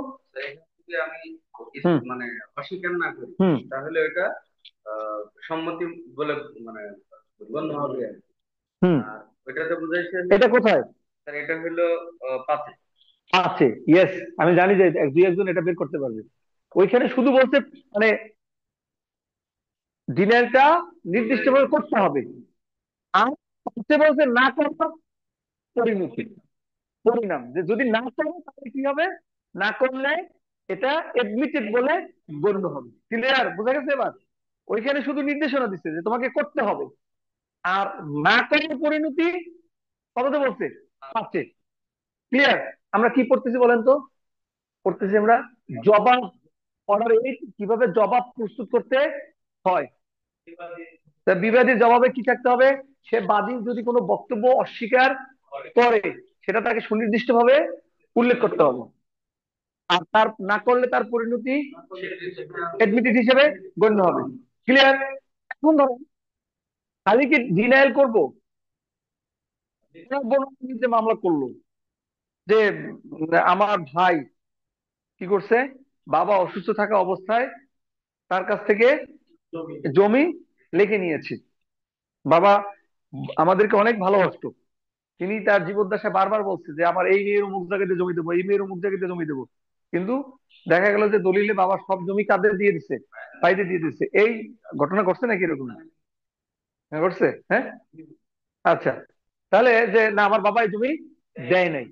যদি আমি হুম, মানে অস্বীকার না করি, হুম, তাহলে ওটা আহ, সম্মতি বলে মানে গণ্য হবে আর কি। হুম। আর ওইটাতে বুঝাইছে এটা হলো, কোথায় স্যার এটা হলো পাথে। আছে? ইয়েস, আমি জানি যে দুই একজন এটা বের করতে পারবে। ওইখানে শুধু বলছে মানে ডিনারটা নির্দিষ্টভাবে করতে হবে। আর পাশে বলছে না করার পরিণতি, পরিণাম, যে যদি না করো তাহলে কি হবে, না করলে এটা এডমিটেড বলে গণ্য হবে। ক্লিয়ার, বোঝা গেছে এবার? ওইখানে শুধু নির্দেশনা দিচ্ছে যে তোমাকে করতে হবে, আর না করার পরিণতি কততে বলছে, পাচ্ছে। ক্লিয়ার? আমরা কি পড়তেছি বলেন তো, পড়তেছি আমরা জবাব, অর্ডার 8, কিভাবে জবাব প্রস্তুত করতে হয়। তা বিবাদী জবাবে কি থাকতে হবে, সে বাদী যদি কোনো বক্তব্য অস্বীকার করে সেটা তাকে সুনির্দিষ্টভাবে উল্লেখ করতে হবে। আর তার না করলে তার পরিণতি এডমিটেড হিসেবে গণ্য হবে। ক্লিয়ার? এখন ধরো খালি কি ডিনায়াল করবো, যে মামলা করলো যে আমার ভাই কি করছে, বাবা অসুস্থ থাকা অবস্থায় তার কাছ থেকে জমি লিখে নিয়েছে। বাবা আমাদেরকে অনেক ভালোবাসতো, তিনি তার জীবদ্দশায় বারবার বলছে যে আমার এই মেয়ের অমুক জায়গাতে জমি দেবো, এই মেয়ের অমুক জায়গাতে জমি দেবো। কিন্তু দেখা গেল যে দলিলে বাবার সব জমি কাদের দিয়ে দিচ্ছে, ভাইদের দিয়ে দিচ্ছে। এই ঘটনা ঘটছে নাকি এরকম? হ্যাঁ, ঘটছে, হ্যাঁ। আচ্ছা, তাহলে যে না আমার বাবা এই জমি দেয় নাই,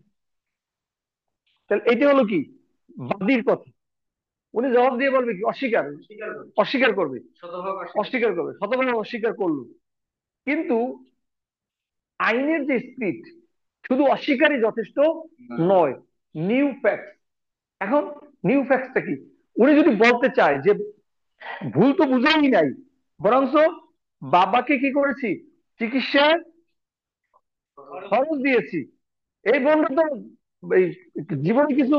তাহলে এটা হলো কি, বাদীর কথা। উনি জবাব দিয়ে বলবে কি, অস্বীকার, অস্বীকার করবে, অস্বীকার করবে, শতভাগ অস্বীকার করলো। কিন্তু আইনের যে স্পিড, শুধু অস্বীকারই যথেষ্ট নয়। New fact. এখন নিউ ফ্যাক্টসটা কি? উনি যদি বলতে চায় যে ভুল তো বুঝেই নাই, বরঞ্চ বাবাকে কি করেছি, চিকিৎসার খরচ দিয়েছি, এই বোনটা তো এই জীবনে কিছু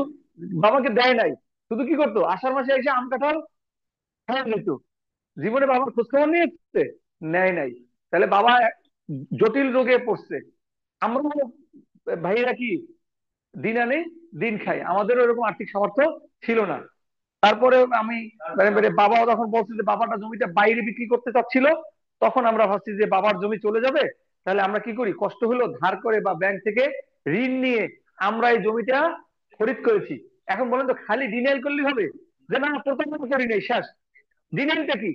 বাবাকে দেয় নাই, শুধু কি করতো আষাঢ় মাসে এসে আম কাঁঠাল খাওয়া যেত, জীবনে বাবার খোঁজ খবর নিয়েছে? নেয় নাই। তাহলে বাবা জটিল রোগে পড়ছে। আমরা ভাইয়েরা কি দিন আনি দিন খাই, আমাদেরও এরকম আর্থিক সামর্থ্য ছিল না। তারপরে আমি মানে বাবাও তখন বলছে যে বাবাটা জমিটা বাইরে বিক্রি করতে চাচ্ছিল, তখন আমরা ভাবছি যে বাবার জমি চলে যাবে, তাহলে আমরা কি করি, কষ্ট হলো ধার করে বা ব্যাংক থেকে ঋণ নিয়ে আমরা এই জমিটা খরিদ করেছি। এখন বলেন তো খালি ডিনাইল করলেই হবে যে না প্রতারণা করি নাই, শেষ? ডিনাইলটা কি?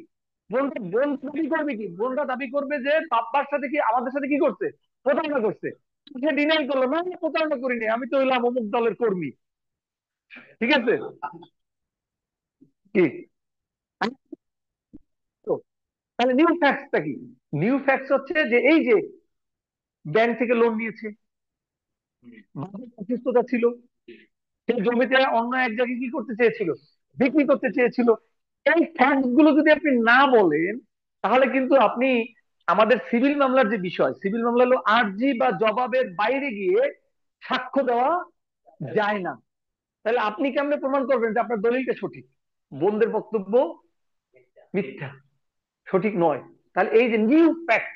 বোনটা বোন দাবি করবে কি, বোনটা দাবি করবে যে বাবার সাথে কি আমাদের সাথে কি করছে, প্রতারণা করছে। সে ডিনাইল করলো না, আমি প্রতারণা করিনি, আমি তো হইলাম অমুক দলের কর্মী। ঠিক আছে? কি? তো তাহলে নিউ ফ্যাক্টসটা কি? নিউ ফ্যাক্টস হচ্ছে যে এই যে ব্যাংক থেকে লোন নিয়েছে, বাবার অসুস্থতা ছিল, সেই জমিতে অন্য এক জায়গায় কি করতে চেয়েছিল, বিক্রি করতে চেয়েছিল। এই ফ্যাক্টস গুলো যদি আপনি না বলেন, তাহলে কিন্তু আপনি আমাদের সিভিল মামলার যে বিষয়, সিভিল মামলা হলো আর্জি বা জবাবের বাইরে গিয়ে সাক্ষ্য দেওয়া যায় না। তাহলে আপনি কেমনে প্রমাণ করবেন যে আপনার দলিলটা সঠিক, বোনদের বক্তব্য মিথ্যা, সঠিক নয়? তাহলে এই যে নিউ ফ্যাক্ট,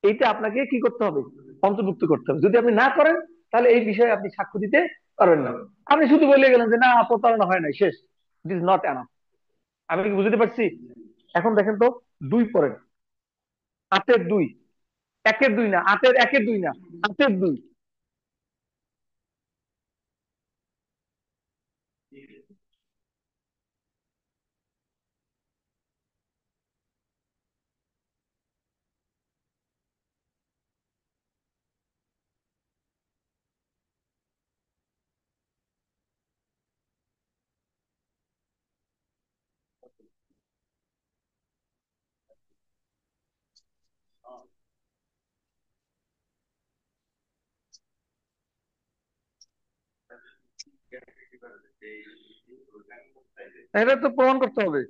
এইটা আপনাকে কি করতে হবে, অন্তর্ভুক্ত করতে হবে। যদি আপনি না করেন, তাহলে এই বিষয়ে আপনি সাক্ষ্য দিতে পারবেন না। আপনি শুধু বলে গেলেন যে না প্রতারণা হয় নাই, শেষ, ইট ইজ নট এনাফ। আমি কি বুঝতে পারছি? এখন দেখেন তো, দুই পড়েন, আটের দুই, একের দুই না, আটের একের দুই না, আটের দুই। এটা তো প্রমাণ করতে হবে,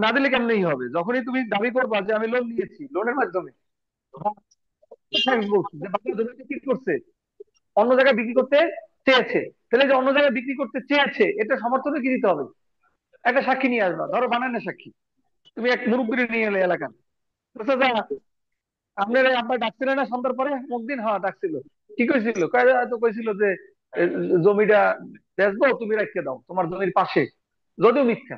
না দিলে কেমনেই হবে? যখনই তুমি দাবি করবা যে আমি লোন নিয়েছি, লোনের মাধ্যমে বলছি যে বাবা জমিটা কি করছে, অন্য জায়গায় বিক্রি করতে চেয়েছে, তাহলে যে অন্য জায়গায় বিক্রি করতে চেয়েছে এটা সমর্থনে কি দিতে হবে, একটা সাক্ষী নিয়ে আসবা, ধরো বানানো সাক্ষী। তুমি এক মুরব্বী নিয়ে এলে এলাকার, বলছো যা, আপনার আব্বা ডাকছিল না সন্ধ্যার পরে মুখদিন, হ্যাঁ ডাকছিল, কি কইছিল, তো কইছিল যে এ, জমিটা বেচবো, তুমি রেখে দাও তোমার জমির পাশে, যদিও মিথ্যা,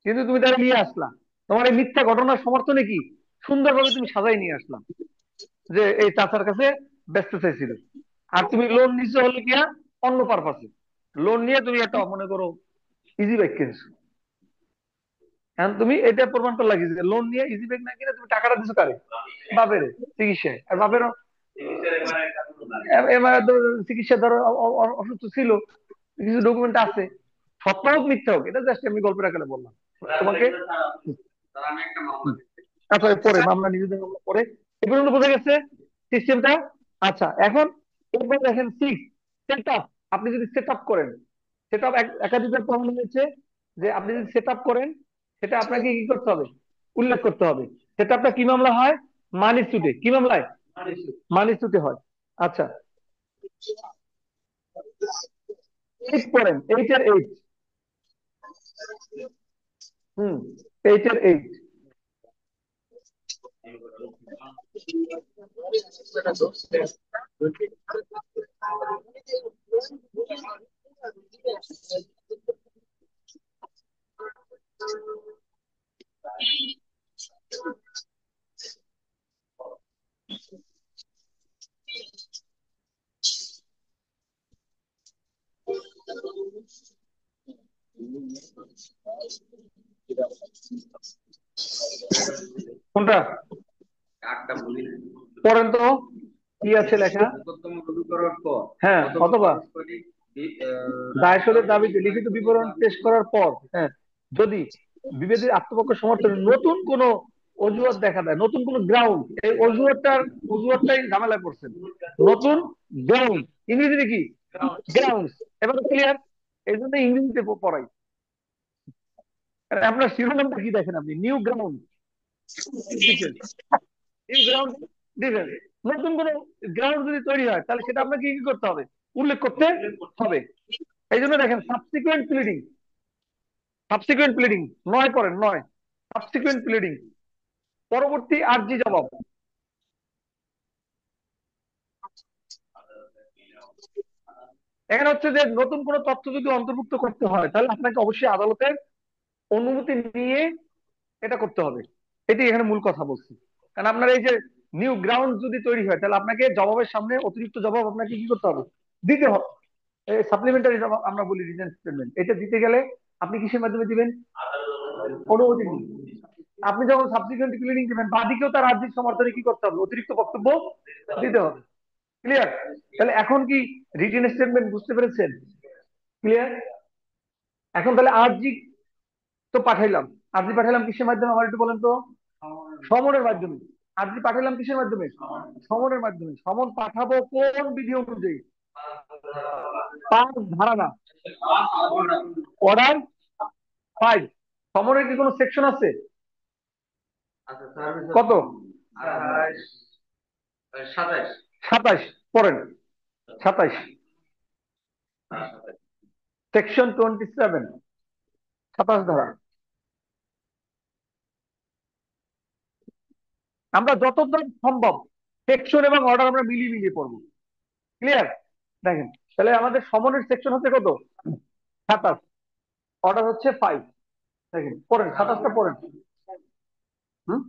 কিন্তু তুমি তারা নিয়ে আসলা। তোমার এই মিথ্যা ঘটনার সমর্থনে কি সুন্দরভাবে তুমি সাজাই নিয়ে আসলাম যে এই চাচার কাছে বেচতে চাইছিল। আর তুমি লোন নিছো হলে কিয়া অন্য পারপাসে, লোন নিয়ে তুমি একটা মনে করো ইজি বাইক কিনছো। এখন তুমি এটা প্রমাণ করলা কি যে লোন নিয়ে ইজি বাইক না কিনে তুমি টাকাটা দিছো কারে, বাপের চিকিৎসায়। আর বাপের চিকিৎসা ধরো অসুস্থ ছিল, কিছু ডকুমেন্ট আছে, সত্য হোক মিথ্যা হোক, এটা জাস্ট আমি গল্পের আকারে বললাম তোমাকে। আমি একটা মামলা দিচ্ছি। আচ্ছা পরে মামলা, নিজেদের মামলা পরে, এ পর্যন্ত বোঝা গেছে সিস্টেমটা? আচ্ছা এখন এরপর দেখেন সিক্স, সেট আপ। আপনি যদি সেট আপ করেন, সেট আপ একাধিকবার প্রমাণ হয়েছে যে আপনি যদি সেট আপ করেন, সেটা আপনাকে কি করতে হবে, উল্লেখ করতে হবে। সেটা আপনার কি মামলা হয়, মানি সুটে, কি মামলায়, মানি সুটে হয়। আচ্ছা, এইট পড়েন, এইট এর এইট। হুম, এইট এর এইট। কোনটা? কার্ডটা বলি না। পড়েন তো, কি আছে লেখা? মোকদ্দমা রুজু করার পর হ্যাঁ, অথবা অথবা পারস্পরিক দায়সদের দাবিতে লিখিত বিবরণ পেশ করার পর, হ্যাঁ, যদি বিবাদী আত্মপক্ষ সমর্থনে নতুন কোন অজুহাত দেখা দেয়, নতুন কোন গ্রাউন্ড, এই অজুহাতটাই ঝামেলায় পড়ছেন। নতুন গ্রাউন্ড, ইংরেজিতে কি? গ্রাউন্ডস। এবার ক্লিয়ার? এই জন্য ইংরেজিতে পড়াই। আর আপনার শিরোনামটা কি দেখেন আপনি? New ground defence, new ground defence. নতুন কোনো গ্রাউন্ড যদি তৈরি হয় তাহলে সেটা আপনাকে কি করতে হবে? উল্লেখ করতে হবে। এই জন্য দেখেন সাবসিকুয়েন্ট প্লিডিং, সাবসিকুয়েন্ট প্লিডিং, 9 পড়েন, 9 সাবসিকুয়েন্ট প্লিডিং, পরবর্তী আর্জি জবাব। এখানে হচ্ছে যে নতুন কোনো তথ্য যদি অন্তর্ভুক্ত করতে হয় তাহলে আপনাকে অবশ্যই আদালতের অনুমতি নিয়ে এটা করতে হবে। এটি এখানে মূল কথা বলছি। কারণ আপনার এই যে নিউ গ্রাউন্ড যদি তৈরি হয় তাহলে আপনাকে জবাবের সামনে অতিরিক্ত জবাব আপনাকে কি করতে হবে? দিতে হবে। সাপ্লিমেন্টারি জবাব আমরা বলি, রিটেন স্টেটমেন্ট। এটা দিতে গেলে আপনি কিসের মাধ্যমে দিবেন? অনুমতি নিন। আপনি যখন সাবসিকুয়েন্ট ক্লিনিং দিবেন বাদীকেও তার আর্জির সমর্থনে কি করতে হবে? অতিরিক্ত বক্তব্য দিতে হবে। ক্লিয়ার? তাহলে এখন কি রিটেন স্টেটমেন্ট বুঝতে পেরেছেন? ক্লিয়ার? এখন তাহলে আর্জি তো পাঠাইলাম, আর্জি পাঠাইলাম কিসের মাধ্যমে আমার একটু বলেন তো? সমনের মাধ্যমে। আর্জি পাঠাইলাম কিসের মাধ্যমে? সমনের মাধ্যমে। সমন পাঠাবো কোন বিধি অনুযায়ী? 5 ধারা না, অর্ডার 5। সমনের কি কোনো সেকশন আছে? কত? 27 পড়েন। 27 সেকশন 27, 27 ধারা। আমরা যতদূর সম্ভব সেকশন এবং অর্ডার আমরা মিলিয়ে মিলিয়ে পড়বো। ক্লিয়ার? দেখেন তাহলে আমাদের সমনের সেকশন হচ্ছে কত? 27, অর্ডার হচ্ছে 5। দেখেন পড়েন, 27টা পড়েন। হুম,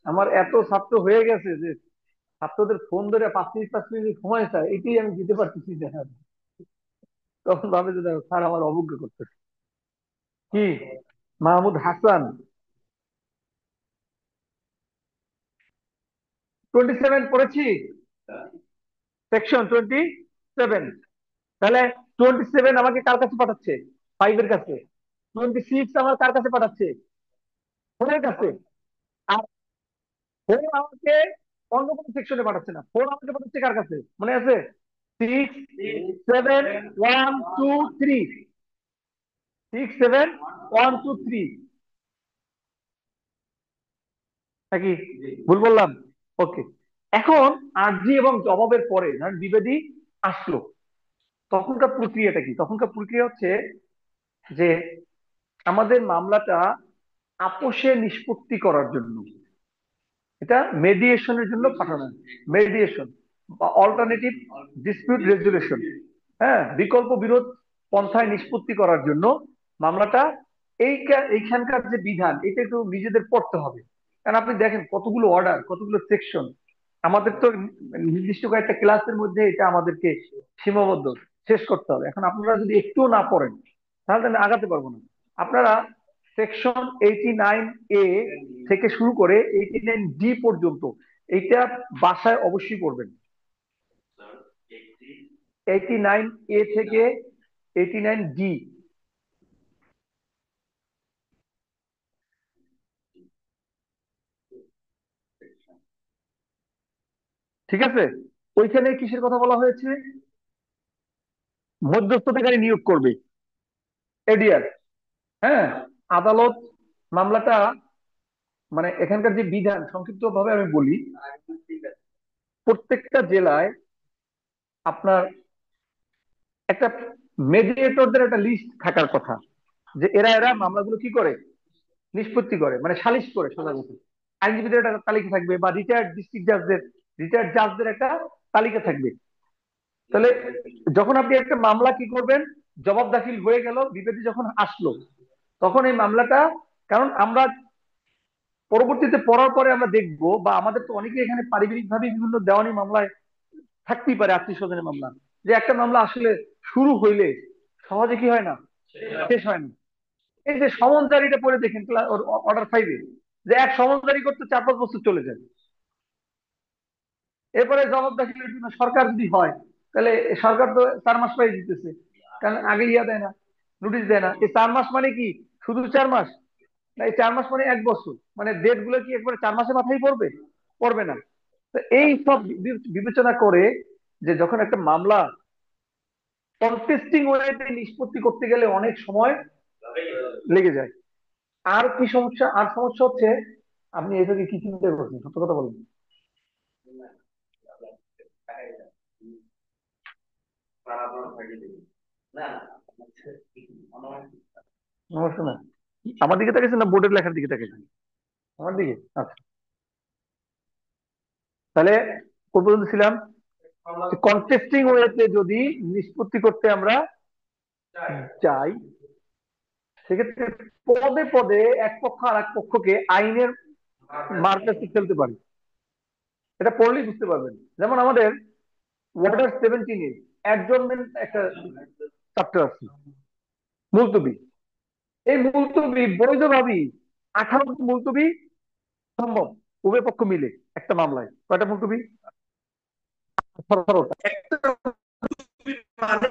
আমার এত ছাত্র হয়ে গেছে যে ছাত্রদের ফোন ধরে 5 মিনিট সময় চায়, এটাই আমি দিতে পারতেছি না। তখন ভাবে যে দেখো স্যার আমার অবজ্ঞা করতেছে। কি? মাহমুদ হাসান, 27 পড়েছি, সেকশন 27। তাহলে 27 আমাকে কার কাছে পাঠাচ্ছে? 5 এর কাছে। 26 আমার কার কাছে পাঠাচ্ছে? 4 এর কাছে। আর 4 আমাকে অন্য কোনো সেকশনে পাঠাচ্ছে না, 4 আমাকে পাঠাচ্ছে কার কাছে মনে আছে? 6 7 1 2 3, 6 7 1 2 3 নাকি? ভুল বললাম? ওকে। এখন আর্জি এবং জবাবের পরে ধরেন বিবাদী আসলো, তখনকার প্রক্রিয়াটা কি? তখনকার প্রক্রিয়া হচ্ছে যে আমাদের মামলাটা আপোষে নিষ্পত্তি করার জন্য, এটা মেডিয়েশনের জন্য পাঠানো হয়। মেডিয়েশন বা অল্টারনেটিভ ডিসপিউট রেজুলেশন, হ্যাঁ, বিকল্প বিরোধ পন্থায় নিষ্পত্তি করার জন্য মামলাটা এইখানকার যে বিধান এটা একটু নিজেদের পড়তে হবে। কারণ আপনি দেখেন কতগুলো অর্ডার, কতগুলো সেকশন, আমাদের তো নির্দিষ্ট কয়েকটা ক্লাসের মধ্যে এটা আমাদেরকে সীমাবদ্ধ শেষ করতে হবে। এখন আপনারা যদি একটুও না পড়েন তাহলে আমি আগাতে পারবো না। আপনারা সেকশন 89A থেকে শুরু করে 89D পর্যন্ত এইটা বাসায় অবশ্যই পড়বেন। 89A থেকে 89D, ঠিক আছে? ওইখানে কিসের কথা বলা হয়েছে? মধ্যস্থতাকারী নিয়োগ করবে, এডিআর। হ্যাঁ, আদালত মামলাটা মানে এখানকার যে বিধান সংক্ষিপ্ত ভাবে আমি বলি, প্রত্যেকটা জেলায় আপনার একটা মেডিয়েটরদের একটা লিস্ট থাকার কথা, যে এরা এরা মামলাগুলো কি করে? নিষ্পত্তি করে, মানে সালিশ করে সোজা কথা। আইনজীবীদের একটা তালিকা থাকবে বা রিটায়ার্ড ডিস্ট্রিক্ট জাজদের, রিটায়ার্ড জাজদের একটা তালিকা থাকবে। তাহলে যখন আপনি একটা মামলা কি করবেন, জবাব দাখিল হয়ে গেল, বিবাদী যখন আসলো, তখন এই মামলাটা, কারণ আমরা পরবর্তীতে পড়ার পরে আমরা দেখবো, বা আমাদের তো অনেকে এখানে পারিবারিক ভাবে বিভিন্ন দেওয়ানি মামলায় থাকতেই পারে, আত্মীয় স্বজনের মামলা, যে একটা মামলা আসলে শুরু হইলে সহজে কি হয় না, শেষ হয় না। এই যে সমনজারিটা পড়ে দেখেন অর্ডার 5-এ, যে এক সমনজারি করতে 4-5 বছর চলে যায়। এরপরে জবাব দাখিলের জন্য সরকার যদি হয়, তাহলে সরকার তো 4 মাস পাই দিতেছে, কারণ আগে ইয়া দেয় না, নোটিশ দেয় না। এই 4 মাস মানে কি শুধু 4 মাস? না, এই 4 মাস মানে 1 বছর। মানে ডেট গুলো কি একবারে 4 মাসের মাথায় পড়বে? পড়বে না। তো এই সব বিবেচনা করে, যে যখন একটা মামলা কন্টেস্টিং ওয়েতে নিষ্পত্তি করতে গেলে অনেক সময় লেগে যায়। আর কি সমস্যা, আর সমস্যা হচ্ছে, আপনি এই থেকে কি চিন্তা করছেন সত্য কথা বলুন। সমস্যা না, আমার দিকে তাকাইছেন না বোর্ডের লেখার দিকে তাকাইছেন? আমার দিকে, আচ্ছা। তাহলে কোন পর্যন্ত ছিলাম? কন্টেস্টিং ওয়েতে যদি নিষ্পত্তি করতে আমরা চাই, সেক্ষেত্রে পদে পদে এক পক্ষ আর এক পক্ষকে আইনের মারপ্যাচে ফেলতে পারে। এটা পড়লেই বুঝতে পারবেন। যেমন আমাদের ওয়ার্ডার 17-এ অ্যাডজর্নমেন্ট একটা চ্যাপ্টার আছে, মুলতবি। এই মুলতবি বৈধভাবেই 18টি মুলতবি সম্ভব, উভয় পক্ষ মিলে একটা মামলায়। কয়টা মুলতবি? 18টা। একটা মানে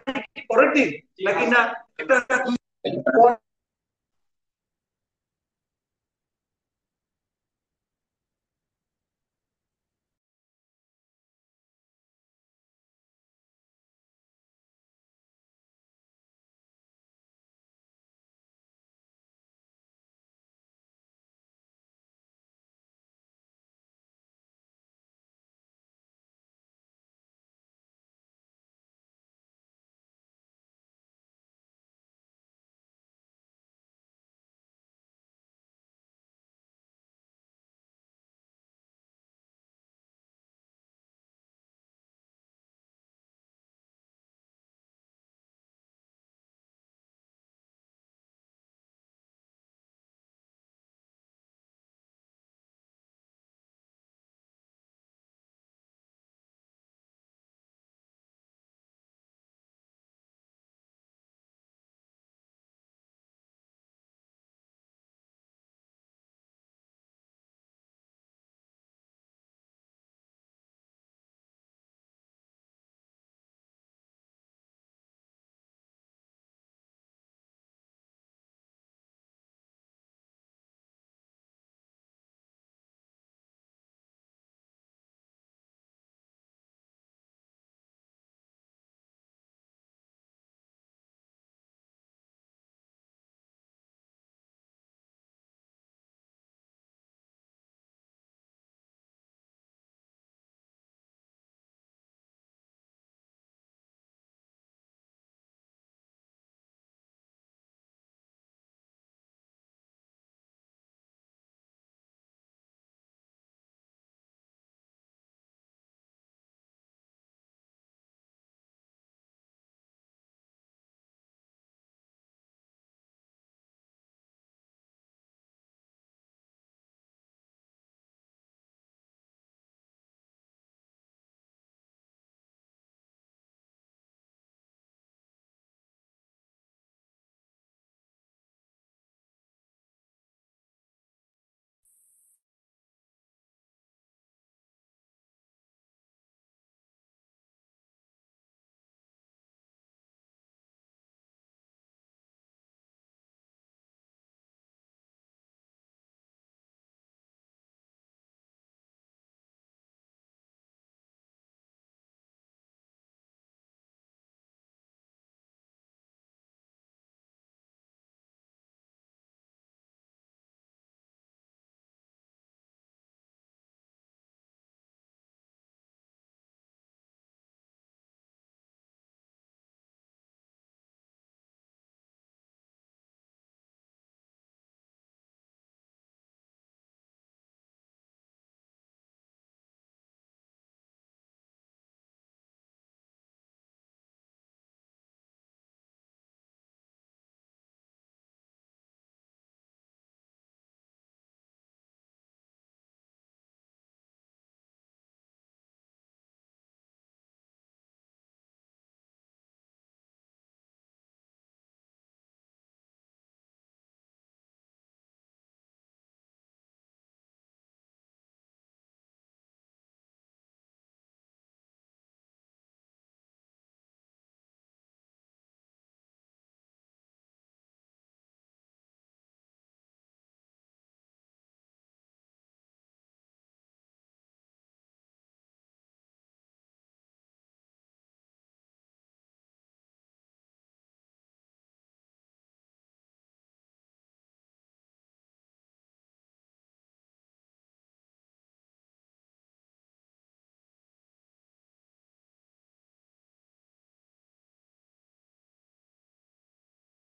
পরের দিন নাকি না, একটা